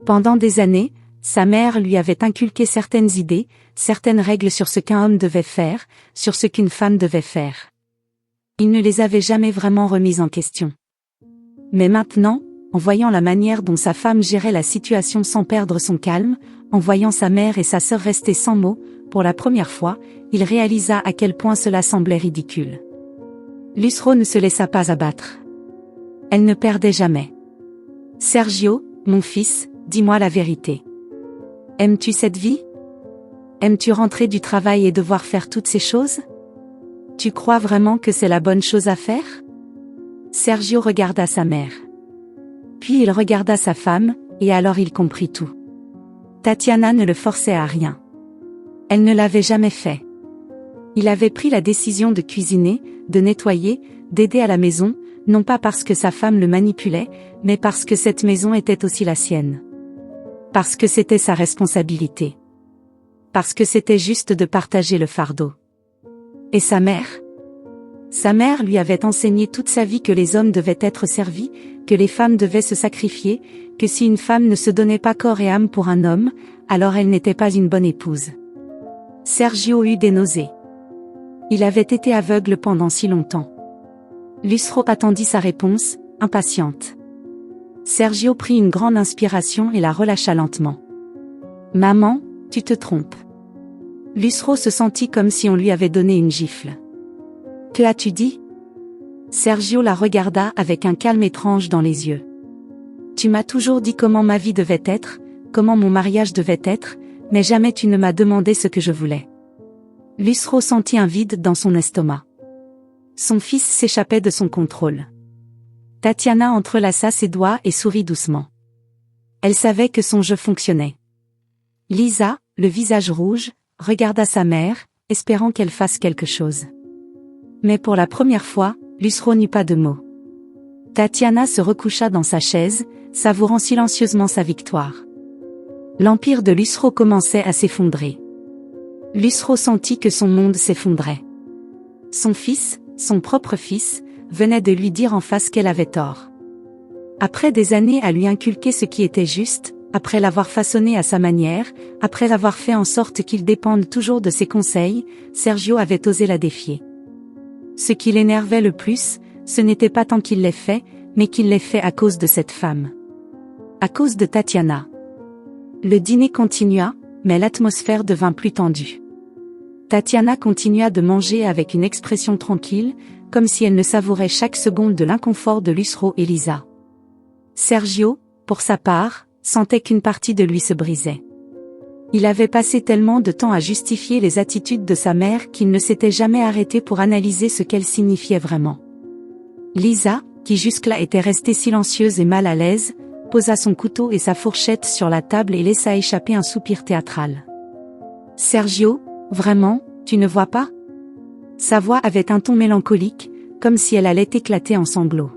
Pendant des années, sa mère lui avait inculqué certaines idées, certaines règles sur ce qu'un homme devait faire, sur ce qu'une femme devait faire. Il ne les avait jamais vraiment remises en question. Mais maintenant, en voyant la manière dont sa femme gérait la situation sans perdre son calme, en voyant sa mère et sa sœur rester sans mots, pour la première fois, il réalisa à quel point cela semblait ridicule. Lusro ne se laissa pas abattre. Elle ne perdait jamais. Sergio, mon fils, dis-moi la vérité. Aimes-tu cette vie? Aimes-tu rentrer du travail et devoir faire toutes ces choses? Tu crois vraiment que c'est la bonne chose à faire? Sergio regarda sa mère. Puis il regarda sa femme, et alors il comprit tout. Tatiana ne le forçait à rien. Elle ne l'avait jamais fait. Il avait pris la décision de cuisiner, de nettoyer, d'aider à la maison, non pas parce que sa femme le manipulait, mais parce que cette maison était aussi la sienne. Parce que c'était sa responsabilité. Parce que c'était juste de partager le fardeau. Et sa mère? Sa mère lui avait enseigné toute sa vie que les hommes devaient être servis, que les femmes devaient se sacrifier, que si une femme ne se donnait pas corps et âme pour un homme, alors elle n'était pas une bonne épouse. Sergio eut des nausées. Il avait été aveugle pendant si longtemps. Lusro attendit sa réponse, impatiente. Sergio prit une grande inspiration et la relâcha lentement. Maman, tu te trompes. Lusro se sentit comme si on lui avait donné une gifle. Que as-tu dit? Sergio la regarda avec un calme étrange dans les yeux. Tu m'as toujours dit comment ma vie devait être, comment mon mariage devait être, mais jamais tu ne m'as demandé ce que je voulais. Lusro sentit un vide dans son estomac. Son fils s'échappait de son contrôle. Tatiana entrelaça ses doigts et sourit doucement. Elle savait que son jeu fonctionnait. Lisa, le visage rouge, regarda sa mère, espérant qu'elle fasse quelque chose. Mais pour la première fois, Lusro n'eut pas de mots. Tatiana se recoucha dans sa chaise, savourant silencieusement sa victoire. L'empire de Lusro commençait à s'effondrer. Lusro sentit que son monde s'effondrait. Son fils, son propre fils, venait de lui dire en face qu'elle avait tort. Après des années à lui inculquer ce qui était juste, après l'avoir façonné à sa manière, après avoir fait en sorte qu'il dépende toujours de ses conseils, Sergio avait osé la défier. Ce qui l'énervait le plus, ce n'était pas tant qu'il l'ait fait, mais qu'il l'ait fait à cause de cette femme. À cause de Tatiana. Le dîner continua, mais l'atmosphère devint plus tendue. Tatiana continua de manger avec une expression tranquille, comme si elle ne savourait chaque seconde de l'inconfort de Lusro et Lisa. Sergio, pour sa part, sentait qu'une partie de lui se brisait. Il avait passé tellement de temps à justifier les attitudes de sa mère qu'il ne s'était jamais arrêté pour analyser ce qu'elles signifiaient vraiment. Lisa, qui jusque-là était restée silencieuse et mal à l'aise, posa son couteau et sa fourchette sur la table et laissa échapper un soupir théâtral. Sergio, vraiment, tu ne vois pas? Sa voix avait un ton mélancolique, comme si elle allait éclater en sanglots.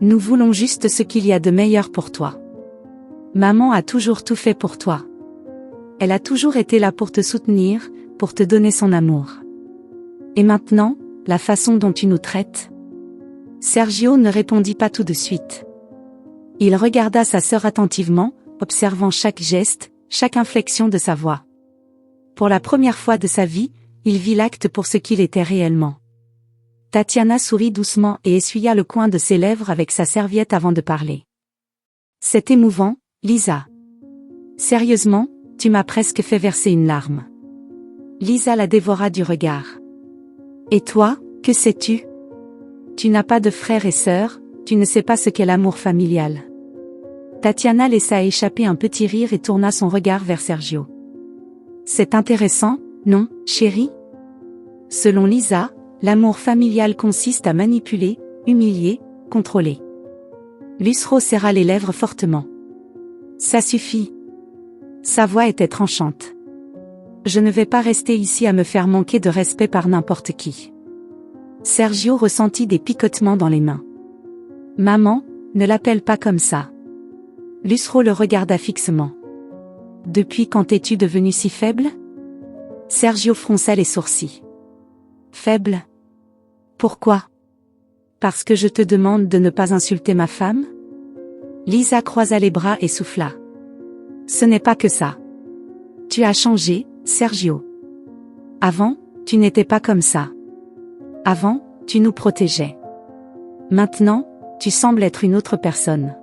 Nous voulons juste ce qu'il y a de meilleur pour toi. Maman a toujours tout fait pour toi. Elle a toujours été là pour te soutenir, pour te donner son amour. Et maintenant, la façon dont tu nous traites? Sergio ne répondit pas tout de suite. Il regarda sa sœur attentivement, observant chaque geste, chaque inflexion de sa voix. Pour la première fois de sa vie, il vit l'acte pour ce qu'il était réellement. Tatiana sourit doucement et essuya le coin de ses lèvres avec sa serviette avant de parler. C'est émouvant, Lisa. Sérieusement, tu m'as presque fait verser une larme. Lisa la dévora du regard. Et toi, que sais-tu? Tu n'as pas de frères et sœurs, tu ne sais pas ce qu'est l'amour familial. Tatiana laissa échapper un petit rire et tourna son regard vers Sergio. C'est intéressant, non, chérie? Selon Lisa, l'amour familial consiste à manipuler, humilier, contrôler. Lucero serra les lèvres fortement. Ça suffit. Sa voix était tranchante. Je ne vais pas rester ici à me faire manquer de respect par n'importe qui. Sergio ressentit des picotements dans les mains. Maman, ne l'appelle pas comme ça. Lucero le regarda fixement. Depuis quand es-tu devenu si faible? Sergio fronça les sourcils. Faible? Pourquoi? Parce que je te demande de ne pas insulter ma femme? Lisa croisa les bras et souffla. Ce n'est pas que ça. Tu as changé, Sergio. Avant, tu n'étais pas comme ça. Avant, tu nous protégeais. Maintenant, tu sembles être une autre personne.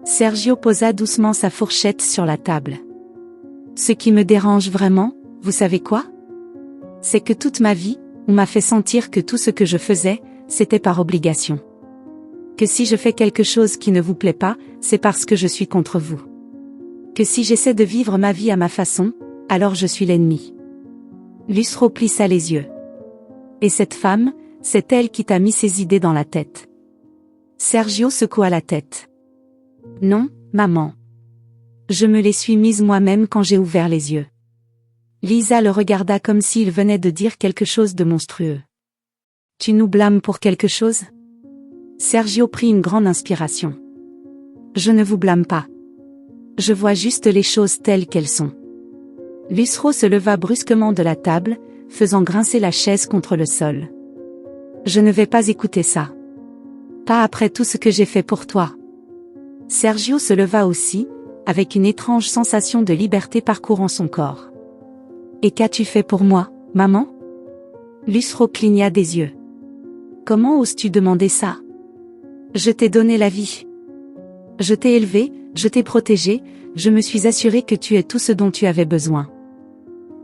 Sergio posa doucement sa fourchette sur la table. Ce qui me dérange vraiment, vous savez quoi? C'est que toute ma vie, on m'a fait sentir que tout ce que je faisais, c'était par obligation. Que si je fais quelque chose qui ne vous plaît pas, c'est parce que je suis contre vous. Que si j'essaie de vivre ma vie à ma façon, alors je suis l'ennemi. Lucero plissa les yeux. Et cette femme, c'est elle qui t'a mis ces idées dans la tête. Sergio secoua la tête. Non, maman. Je me les suis mises moi-même quand j'ai ouvert les yeux. Lisa le regarda comme s'il venait de dire quelque chose de monstrueux. Tu nous blâmes pour quelque chose? Sergio prit une grande inspiration. Je ne vous blâme pas. Je vois juste les choses telles qu'elles sont. Lucero se leva brusquement de la table, faisant grincer la chaise contre le sol. Je ne vais pas écouter ça. Pas après tout ce que j'ai fait pour toi. Sergio se leva aussi, avec une étrange sensation de liberté parcourant son corps. Et qu'as-tu fait pour moi, maman? Lucero cligna des yeux. Comment oses-tu demander ça? Je t'ai donné la vie. Je t'ai élevé, je t'ai protégé, je me suis assuré que tu es tout ce dont tu avais besoin.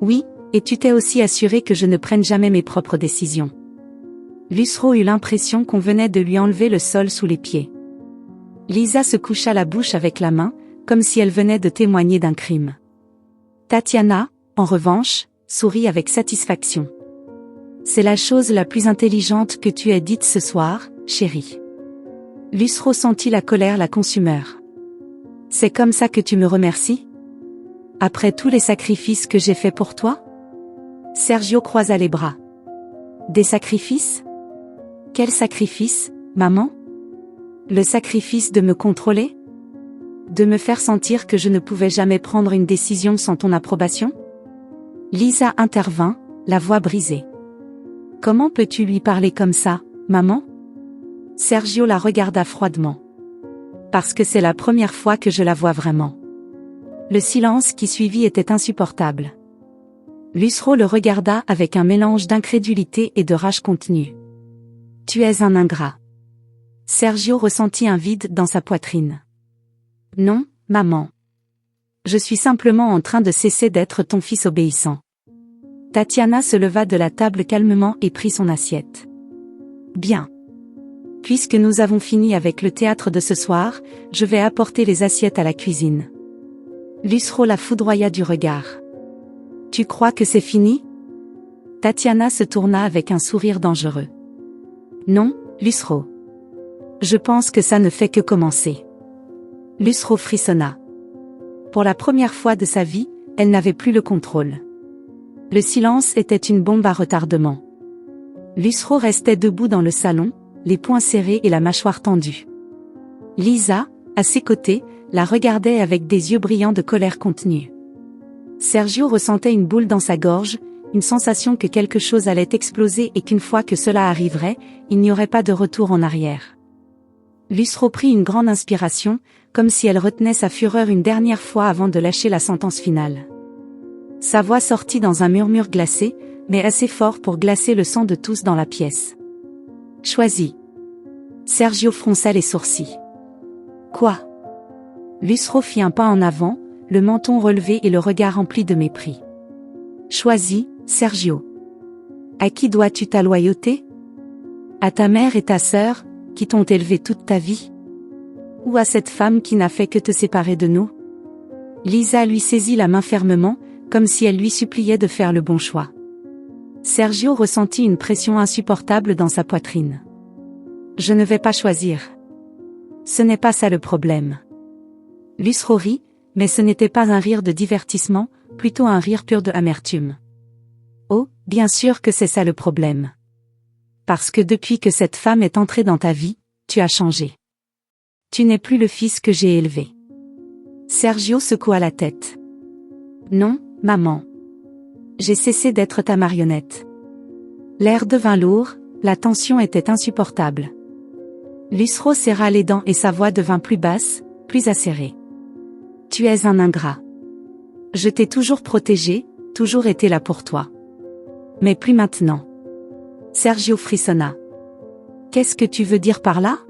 Oui, et tu t'es aussi assuré que je ne prenne jamais mes propres décisions. Lucero eut l'impression qu'on venait de lui enlever le sol sous les pieds. Lisa se coucha la bouche avec la main, comme si elle venait de témoigner d'un crime. Tatiana, en revanche, sourit avec satisfaction. C'est la chose la plus intelligente que tu aies dite ce soir, chérie. Lucero sentit la colère la consumer. C'est comme ça que tu me remercies? Après tous les sacrifices que j'ai faits pour toi? Sergio croisa les bras. Des sacrifices? Quel sacrifice, maman? Le sacrifice de me contrôler? De me faire sentir que je ne pouvais jamais prendre une décision sans ton approbation? Lisa intervint, la voix brisée. Comment peux-tu lui parler comme ça, maman? Sergio la regarda froidement. Parce que c'est la première fois que je la vois vraiment. Le silence qui suivit était insupportable. Lucero le regarda avec un mélange d'incrédulité et de rage contenue. Tu es un ingrat. Sergio ressentit un vide dans sa poitrine. Non, maman. Je suis simplement en train de cesser d'être ton fils obéissant. Tatiana se leva de la table calmement et prit son assiette. Bien. Puisque nous avons fini avec le théâtre de ce soir, je vais apporter les assiettes à la cuisine. Lucero la foudroya du regard. Tu crois que c'est fini? Tatiana se tourna avec un sourire dangereux. Non, Lucero. Je pense que ça ne fait que commencer. Lucero frissonna. Pour la première fois de sa vie, elle n'avait plus le contrôle. Le silence était une bombe à retardement. Lusro restait debout dans le salon, les poings serrés et la mâchoire tendue. Lisa, à ses côtés, la regardait avec des yeux brillants de colère contenue. Sergio ressentait une boule dans sa gorge, une sensation que quelque chose allait exploser et qu'une fois que cela arriverait, il n'y aurait pas de retour en arrière. Lusro prit une grande inspiration, comme si elle retenait sa fureur une dernière fois avant de lâcher la sentence finale. Sa voix sortit dans un murmure glacé, mais assez fort pour glacer le sang de tous dans la pièce. Choisis. Sergio fronça les sourcils. Quoi? Lusro fit un pas en avant, le menton relevé et le regard rempli de mépris. Choisis, Sergio. À qui dois-tu ta loyauté? À ta mère et ta sœur, qui t'ont élevé toute ta vie? Ou à cette femme qui n'a fait que te séparer de nous? Lisa lui saisit la main fermement, comme si elle lui suppliait de faire le bon choix. Sergio ressentit une pression insupportable dans sa poitrine. Je ne vais pas choisir. Ce n'est pas ça le problème. Lusro rit, mais ce n'était pas un rire de divertissement, plutôt un rire pur de amertume. Oh, bien sûr que c'est ça le problème. Parce que depuis que cette femme est entrée dans ta vie, tu as changé. Tu n'es plus le fils que j'ai élevé. Sergio secoua la tête. Non, maman. J'ai cessé d'être ta marionnette. L'air devint lourd, la tension était insupportable. Lusro serra les dents et sa voix devint plus basse, plus acérée. Tu es un ingrat. Je t'ai toujours protégé, toujours été là pour toi. Mais plus maintenant. Sergio frissonna. Qu'est-ce que tu veux dire par là?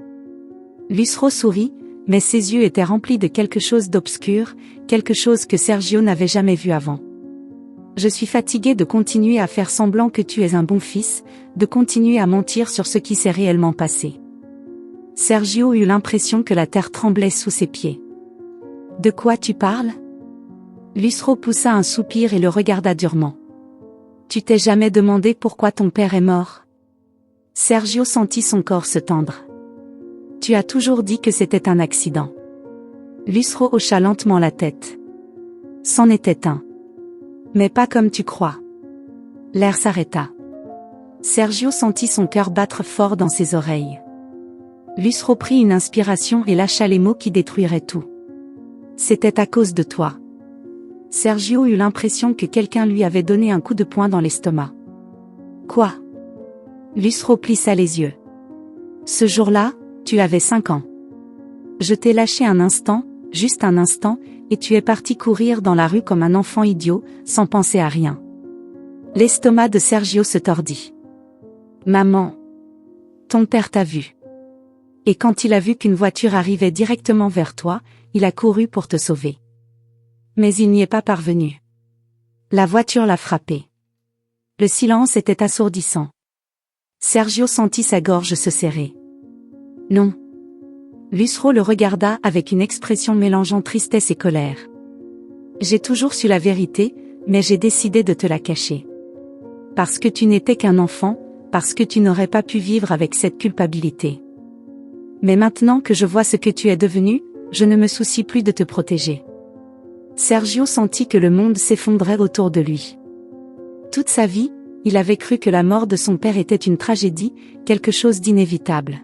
Lusro sourit, mais ses yeux étaient remplis de quelque chose d'obscur, quelque chose que Sergio n'avait jamais vu avant. Je suis fatigué de continuer à faire semblant que tu es un bon fils, de continuer à mentir sur ce qui s'est réellement passé. Sergio eut l'impression que la terre tremblait sous ses pieds. De quoi tu parles? Lusro poussa un soupir et le regarda durement. Tu t'es jamais demandé pourquoi ton père est mort? Sergio sentit son corps se tendre. Tu as toujours dit que c'était un accident. Lusro hocha lentement la tête. C'en était un. Mais pas comme tu crois. L'air s'arrêta. Sergio sentit son cœur battre fort dans ses oreilles. Lusro prit une inspiration et lâcha les mots qui détruiraient tout. C'était à cause de toi. Sergio eut l'impression que quelqu'un lui avait donné un coup de poing dans l'estomac. Quoi? Lusro plissa les yeux. Ce jour-là, tu avais 5 ans. Je t'ai lâché un instant, juste un instant, et tu es parti courir dans la rue comme un enfant idiot, sans penser à rien. L'estomac de Sergio se tordit. Maman. Ton père t'a vu. Et quand il a vu qu'une voiture arrivait directement vers toi, il a couru pour te sauver. Mais il n'y est pas parvenu. La voiture l'a frappé. Le silence était assourdissant. Sergio sentit sa gorge se serrer. Non. Lusro le regarda avec une expression mélangeant tristesse et colère. J'ai toujours su la vérité, mais j'ai décidé de te la cacher. Parce que tu n'étais qu'un enfant, parce que tu n'aurais pas pu vivre avec cette culpabilité. Mais maintenant que je vois ce que tu es devenu, je ne me soucie plus de te protéger. Sergio sentit que le monde s'effondrait autour de lui. Toute sa vie, il avait cru que la mort de son père était une tragédie, quelque chose d'inévitable.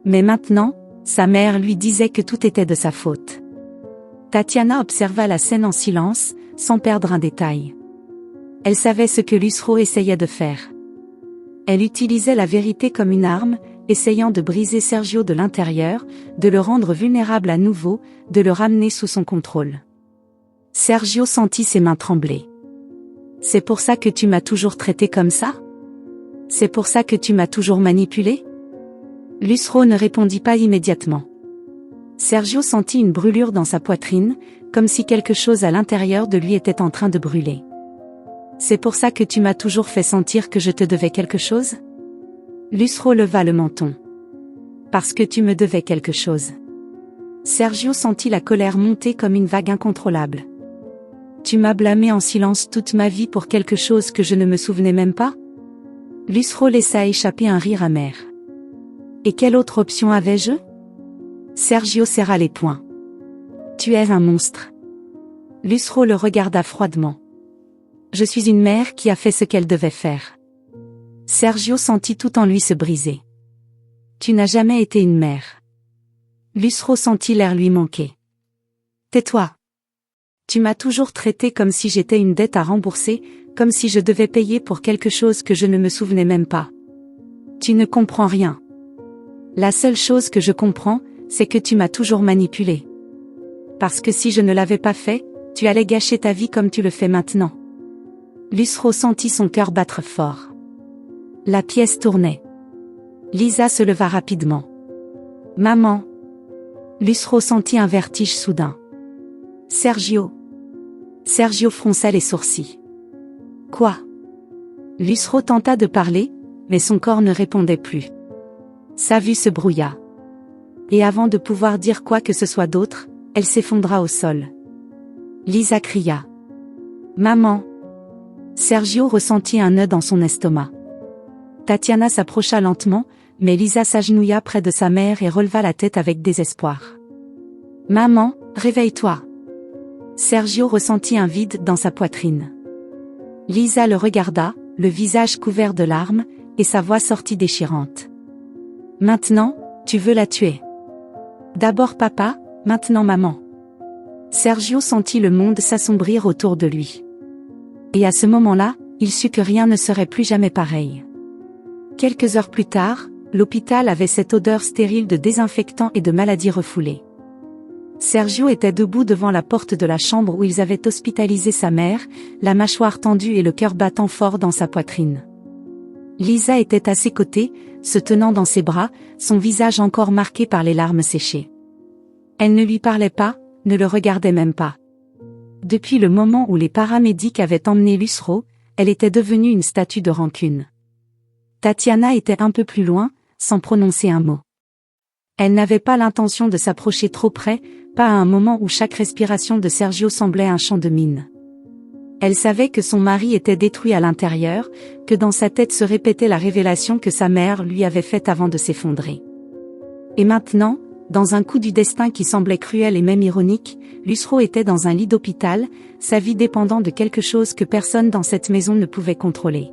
Mais maintenant, sa mère lui disait que tout était de sa faute. Tatiana observa la scène en silence, sans perdre un détail. Elle savait ce que Lusro essayait de faire. Elle utilisait la vérité comme une arme, essayant de briser Sergio de l'intérieur, de le rendre vulnérable à nouveau, de le ramener sous son contrôle. Sergio sentit ses mains trembler. C'est pour ça que tu m'as toujours traité comme ça? C'est pour ça que tu m'as toujours manipulé? Lusro ne répondit pas immédiatement. Sergio sentit une brûlure dans sa poitrine, comme si quelque chose à l'intérieur de lui était en train de brûler. C'est pour ça que tu m'as toujours fait sentir que je te devais quelque chose? Lusro leva le menton. Parce que tu me devais quelque chose. Sergio sentit la colère monter comme une vague incontrôlable. Tu m'as blâmé en silence toute ma vie pour quelque chose que je ne me souvenais même pas? Lusro laissa échapper un rire amer. Et quelle autre option avais-je? Sergio serra les poings. Tu es un monstre. Lusro le regarda froidement. Je suis une mère qui a fait ce qu'elle devait faire. Sergio sentit tout en lui se briser. Tu n'as jamais été une mère. Lucero sentit l'air lui manquer. Tais-toi. Tu m'as toujours traité comme si j'étais une dette à rembourser, comme si je devais payer pour quelque chose que je ne me souvenais même pas. Tu ne comprends rien. La seule chose que je comprends, c'est que tu m'as toujours manipulé. Parce que si je ne l'avais pas fait, tu allais gâcher ta vie comme tu le fais maintenant. Lucero sentit son cœur battre fort. La pièce tournait. Lisa se leva rapidement. Maman. Lucero sentit un vertige soudain. Sergio. Sergio fronça les sourcils. Quoi? Lucero tenta de parler, mais son corps ne répondait plus. Sa vue se brouilla. Et avant de pouvoir dire quoi que ce soit d'autre, elle s'effondra au sol. Lisa cria. Maman. Sergio ressentit un nœud dans son estomac. Tatiana s'approcha lentement, mais Lisa s'agenouilla près de sa mère et releva la tête avec désespoir. Maman, réveille-toi. Sergio ressentit un vide dans sa poitrine. Lisa le regarda, le visage couvert de larmes, et sa voix sortit déchirante. Maintenant, tu veux la tuer. D'abord papa, maintenant maman. Sergio sentit le monde s'assombrir autour de lui. Et à ce moment-là, il sut que rien ne serait plus jamais pareil. Quelques heures plus tard, l'hôpital avait cette odeur stérile de désinfectant et de maladies refoulées. Sergio était debout devant la porte de la chambre où ils avaient hospitalisé sa mère, la mâchoire tendue et le cœur battant fort dans sa poitrine. Lisa était à ses côtés, se tenant dans ses bras, son visage encore marqué par les larmes séchées. Elle ne lui parlait pas, ne le regardait même pas. Depuis le moment où les paramédics avaient emmené Lucero, elle était devenue une statue de rancune. Tatiana était un peu plus loin, sans prononcer un mot. Elle n'avait pas l'intention de s'approcher trop près, pas à un moment où chaque respiration de Sergio semblait un champ de mine. Elle savait que son mari était détruit à l'intérieur, que dans sa tête se répétait la révélation que sa mère lui avait faite avant de s'effondrer. Et maintenant, dans un coup du destin qui semblait cruel et même ironique, Lucero était dans un lit d'hôpital, sa vie dépendant de quelque chose que personne dans cette maison ne pouvait contrôler.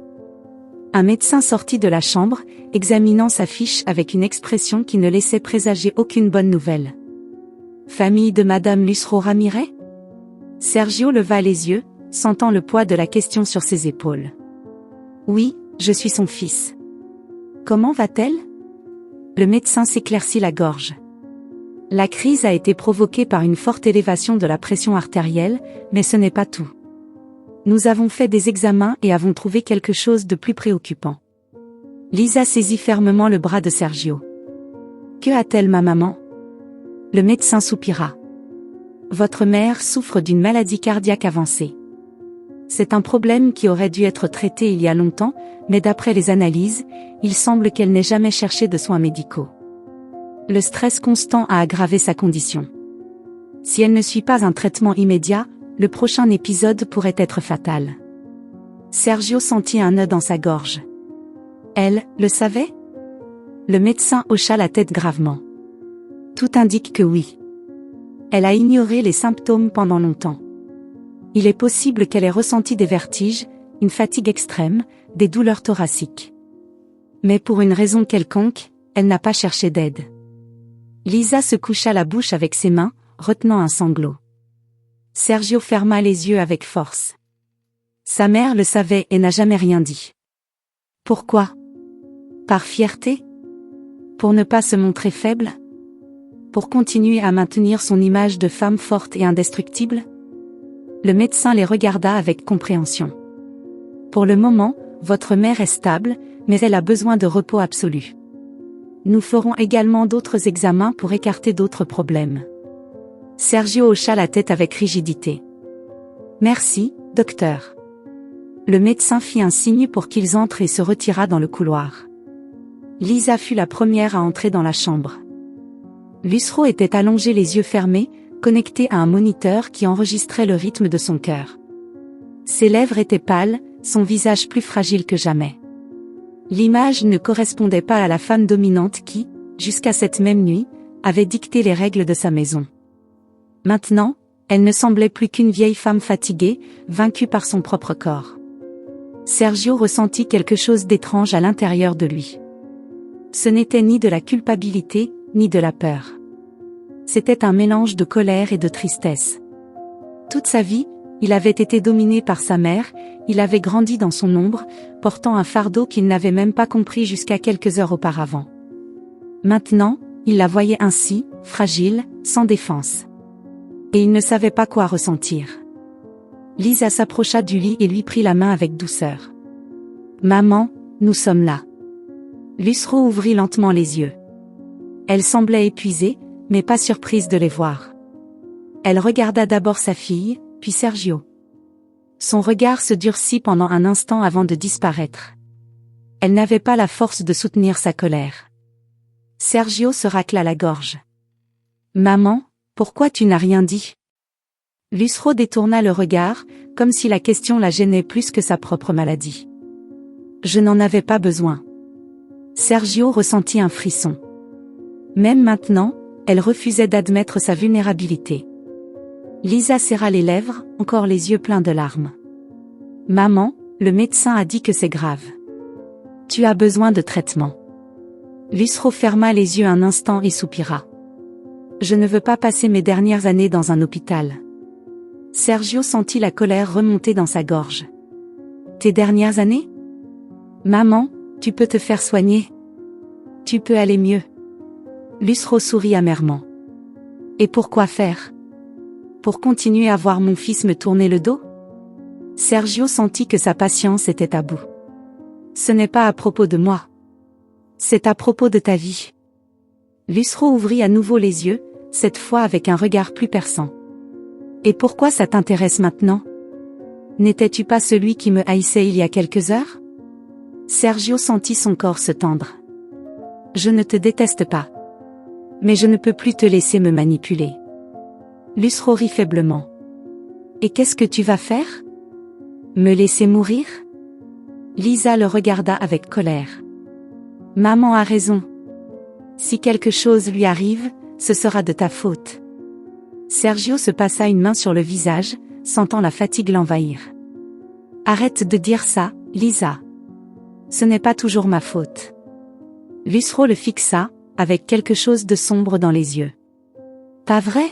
Un médecin sortit de la chambre, examinant sa fiche avec une expression qui ne laissait présager aucune bonne nouvelle. Famille de Madame Lucero Ramirez? Sergio leva les yeux, sentant le poids de la question sur ses épaules. Oui, je suis son fils. Comment va-t-elle? Le médecin s'éclaircit la gorge. La crise a été provoquée par une forte élévation de la pression artérielle, mais ce n'est pas tout. Nous avons fait des examens et avons trouvé quelque chose de plus préoccupant. Lisa saisit fermement le bras de Sergio. Que a-t-elle ma maman? Le médecin soupira. Votre mère souffre d'une maladie cardiaque avancée. C'est un problème qui aurait dû être traité il y a longtemps, mais d'après les analyses, il semble qu'elle n'ait jamais cherché de soins médicaux. Le stress constant a aggravé sa condition. Si elle ne suit pas un traitement immédiat, le prochain épisode pourrait être fatal. Sergio sentit un nœud dans sa gorge. Elle, le savait? Le médecin hocha la tête gravement. Tout indique que oui. Elle a ignoré les symptômes pendant longtemps. Il est possible qu'elle ait ressenti des vertiges, une fatigue extrême, des douleurs thoraciques. Mais pour une raison quelconque, elle n'a pas cherché d'aide. Lisa se coucha la bouche avec ses mains, retenant un sanglot. Sergio ferma les yeux avec force. Sa mère le savait et n'a jamais rien dit. Pourquoi? Par fierté? Pour ne pas se montrer faible? Pour continuer à maintenir son image de femme forte et indestructible? Le médecin les regarda avec compréhension. Pour le moment, votre mère est stable, mais elle a besoin de repos absolu. Nous ferons également d'autres examens pour écarter d'autres problèmes. Sergio hocha la tête avec rigidité. Merci, docteur. Le médecin fit un signe pour qu'ils entrent et se retira dans le couloir. Lisa fut la première à entrer dans la chambre. Lucero était allongé les yeux fermés, connecté à un moniteur qui enregistrait le rythme de son cœur. Ses lèvres étaient pâles, son visage plus fragile que jamais. L'image ne correspondait pas à la femme dominante qui, jusqu'à cette même nuit, avait dicté les règles de sa maison. Maintenant, elle ne semblait plus qu'une vieille femme fatiguée, vaincue par son propre corps. Sergio ressentit quelque chose d'étrange à l'intérieur de lui. Ce n'était ni de la culpabilité, ni de la peur. C'était un mélange de colère et de tristesse. Toute sa vie, il avait été dominé par sa mère, il avait grandi dans son ombre, portant un fardeau qu'il n'avait même pas compris jusqu'à quelques heures auparavant. Maintenant, il la voyait ainsi, fragile, sans défense. Et il ne savait pas quoi ressentir. Lisa s'approcha du lit et lui prit la main avec douceur. « Maman, nous sommes là. » Lucero ouvrit lentement les yeux. Elle semblait épuisée, mais pas surprise de les voir. Elle regarda d'abord sa fille, puis Sergio. Son regard se durcit pendant un instant avant de disparaître. Elle n'avait pas la force de soutenir sa colère. Sergio se racla la gorge. « Maman, pourquoi tu n'as rien dit ?» Lucero détourna le regard, comme si la question la gênait plus que sa propre maladie. « Je n'en avais pas besoin. » Sergio ressentit un frisson. Même maintenant, elle refusait d'admettre sa vulnérabilité. Lisa serra les lèvres, encore les yeux pleins de larmes. « Maman, le médecin a dit que c'est grave. Tu as besoin de traitement. » Lucero ferma les yeux un instant et soupira. « Je ne veux pas passer mes dernières années dans un hôpital. » Sergio sentit la colère remonter dans sa gorge. « Tes dernières années ? Maman, tu peux te faire soigner. Tu peux aller mieux. » Lucero sourit amèrement. « Et pourquoi faire ? Pour continuer à voir mon fils me tourner le dos ? » Sergio sentit que sa patience était à bout. « Ce n'est pas à propos de moi. C'est à propos de ta vie. » Lucero ouvrit à nouveau les yeux, cette fois avec un regard plus perçant. « Et pourquoi ça t'intéresse maintenant ? N'étais-tu pas celui qui me haïssait il y a quelques heures ? » Sergio sentit son corps se tendre. « Je ne te déteste pas. Mais je ne peux plus te laisser me manipuler. » Lucero rit faiblement. « Et qu'est-ce que tu vas faire ? Me laisser mourir ? » Lisa le regarda avec colère. « Maman a raison. Si quelque chose lui arrive, ce sera de ta faute. » Sergio se passa une main sur le visage, sentant la fatigue l'envahir. « Arrête de dire ça, Lisa. Ce n'est pas toujours ma faute. » Lucero le fixa, avec quelque chose de sombre dans les yeux. « Pas vrai ?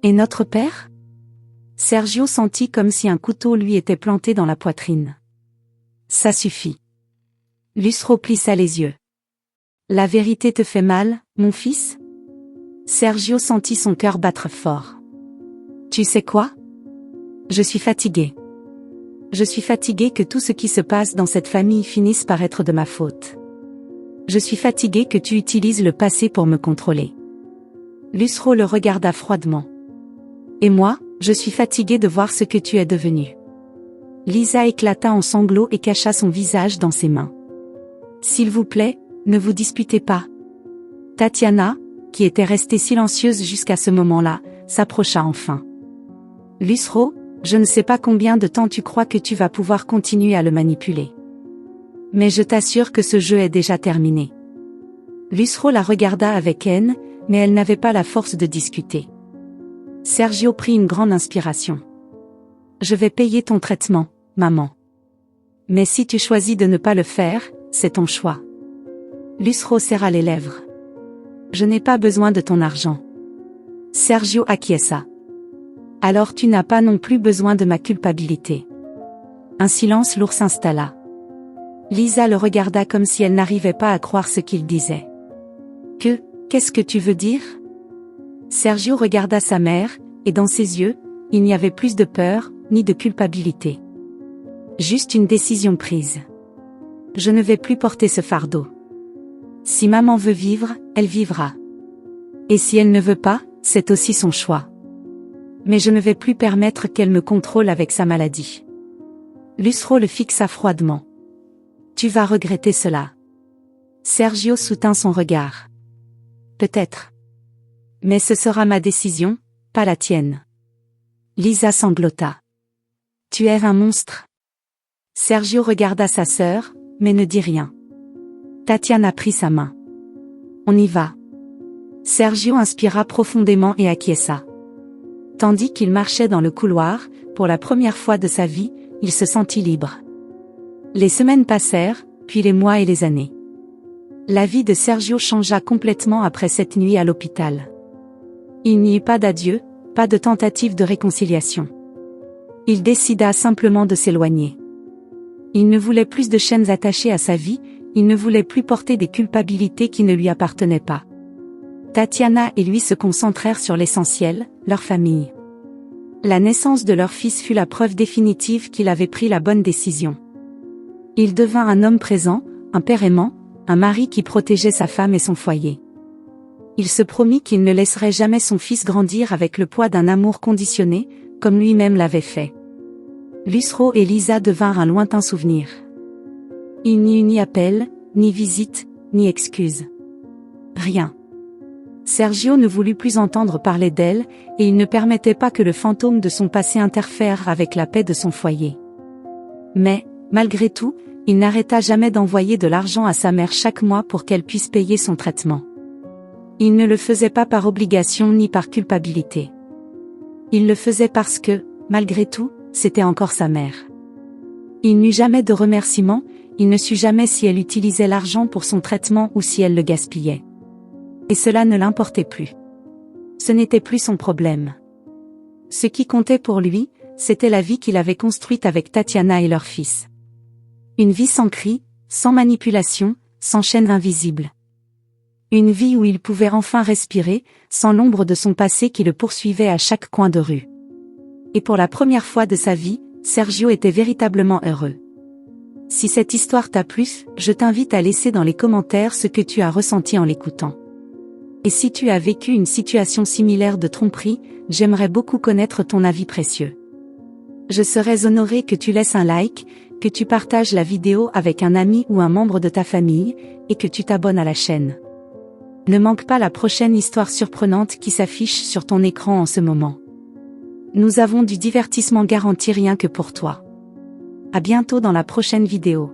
Et notre père ? » Sergio sentit comme si un couteau lui était planté dans la poitrine. « Ça suffit. » Lucero plissa les yeux. « La vérité te fait mal, mon fils ? » Sergio sentit son cœur battre fort. « Tu sais quoi ? Je suis fatigué. Je suis fatigué que tout ce qui se passe dans cette famille finisse par être de ma faute. Je suis fatigué que tu utilises le passé pour me contrôler. » Lucero le regarda froidement. « Et moi, je suis fatigué de voir ce que tu es devenu. » Lisa éclata en sanglots et cacha son visage dans ses mains. « S'il vous plaît, ne vous disputez pas. » Tatiana, qui était restée silencieuse jusqu'à ce moment-là, s'approcha enfin. « Lucero, je ne sais pas combien de temps tu crois que tu vas pouvoir continuer à le manipuler. Mais je t'assure que ce jeu est déjà terminé. » Lucero la regarda avec haine, mais elle n'avait pas la force de discuter. Sergio prit une grande inspiration. « Je vais payer ton traitement, maman. Mais si tu choisis de ne pas le faire, c'est ton choix. » Lucero serra les lèvres. « Je n'ai pas besoin de ton argent. » Sergio acquiesça. « Alors tu n'as pas non plus besoin de ma culpabilité. » Un silence lourd s'installa. Lisa le regarda comme si elle n'arrivait pas à croire ce qu'il disait. « Qu'est-ce que tu veux dire ?» Sergio regarda sa mère, et dans ses yeux, il n'y avait plus de peur, ni de culpabilité. Juste une décision prise. « Je ne vais plus porter ce fardeau. Si maman veut vivre, elle vivra. Et si elle ne veut pas, c'est aussi son choix. Mais je ne vais plus permettre qu'elle me contrôle avec sa maladie. » Lucero le fixa froidement. « Tu vas regretter cela. » Sergio soutint son regard. « Peut-être. Mais ce sera ma décision, pas la tienne. » Lisa sanglota. « Tu es un monstre. » Sergio regarda sa sœur, mais ne dit rien. Tatiana prit sa main. « On y va. » Sergio inspira profondément et acquiesça. Tandis qu'il marchait dans le couloir, pour la première fois de sa vie, il se sentit libre. Les semaines passèrent, puis les mois et les années. La vie de Sergio changea complètement après cette nuit à l'hôpital. Il n'y eut pas d'adieu, pas de tentative de réconciliation. Il décida simplement de s'éloigner. Il ne voulait plus de chaînes attachées à sa vie, il ne voulait plus porter des culpabilités qui ne lui appartenaient pas. Tatiana et lui se concentrèrent sur l'essentiel, leur famille. La naissance de leur fils fut la preuve définitive qu'il avait pris la bonne décision. Il devint un homme présent, un père aimant, un mari qui protégeait sa femme et son foyer. Il se promit qu'il ne laisserait jamais son fils grandir avec le poids d'un amour conditionné, comme lui-même l'avait fait. Lucero et Lisa devinrent un lointain souvenir. Il n'y eut ni appel, ni visite, ni excuse. Rien. Sergio ne voulut plus entendre parler d'elle, et il ne permettait pas que le fantôme de son passé interfère avec la paix de son foyer. Mais, malgré tout, il n'arrêta jamais d'envoyer de l'argent à sa mère chaque mois pour qu'elle puisse payer son traitement. Il ne le faisait pas par obligation ni par culpabilité. Il le faisait parce que, malgré tout, c'était encore sa mère. Il n'eut jamais de remerciements, il ne sut jamais si elle utilisait l'argent pour son traitement ou si elle le gaspillait. Et cela ne l'importait plus. Ce n'était plus son problème. Ce qui comptait pour lui, c'était la vie qu'il avait construite avec Tatiana et leur fils. Une vie sans cris, sans manipulation, sans chaîne invisible. Une vie où il pouvait enfin respirer, sans l'ombre de son passé qui le poursuivait à chaque coin de rue. Et pour la première fois de sa vie, Sergio était véritablement heureux. Si cette histoire t'a plu, je t'invite à laisser dans les commentaires ce que tu as ressenti en l'écoutant. Et si tu as vécu une situation similaire de tromperie, j'aimerais beaucoup connaître ton avis précieux. Je serais honoré que tu laisses un like, que tu partages la vidéo avec un ami ou un membre de ta famille, et que tu t'abonnes à la chaîne. Ne manque pas la prochaine histoire surprenante qui s'affiche sur ton écran en ce moment. Nous avons du divertissement garanti rien que pour toi. À bientôt dans la prochaine vidéo.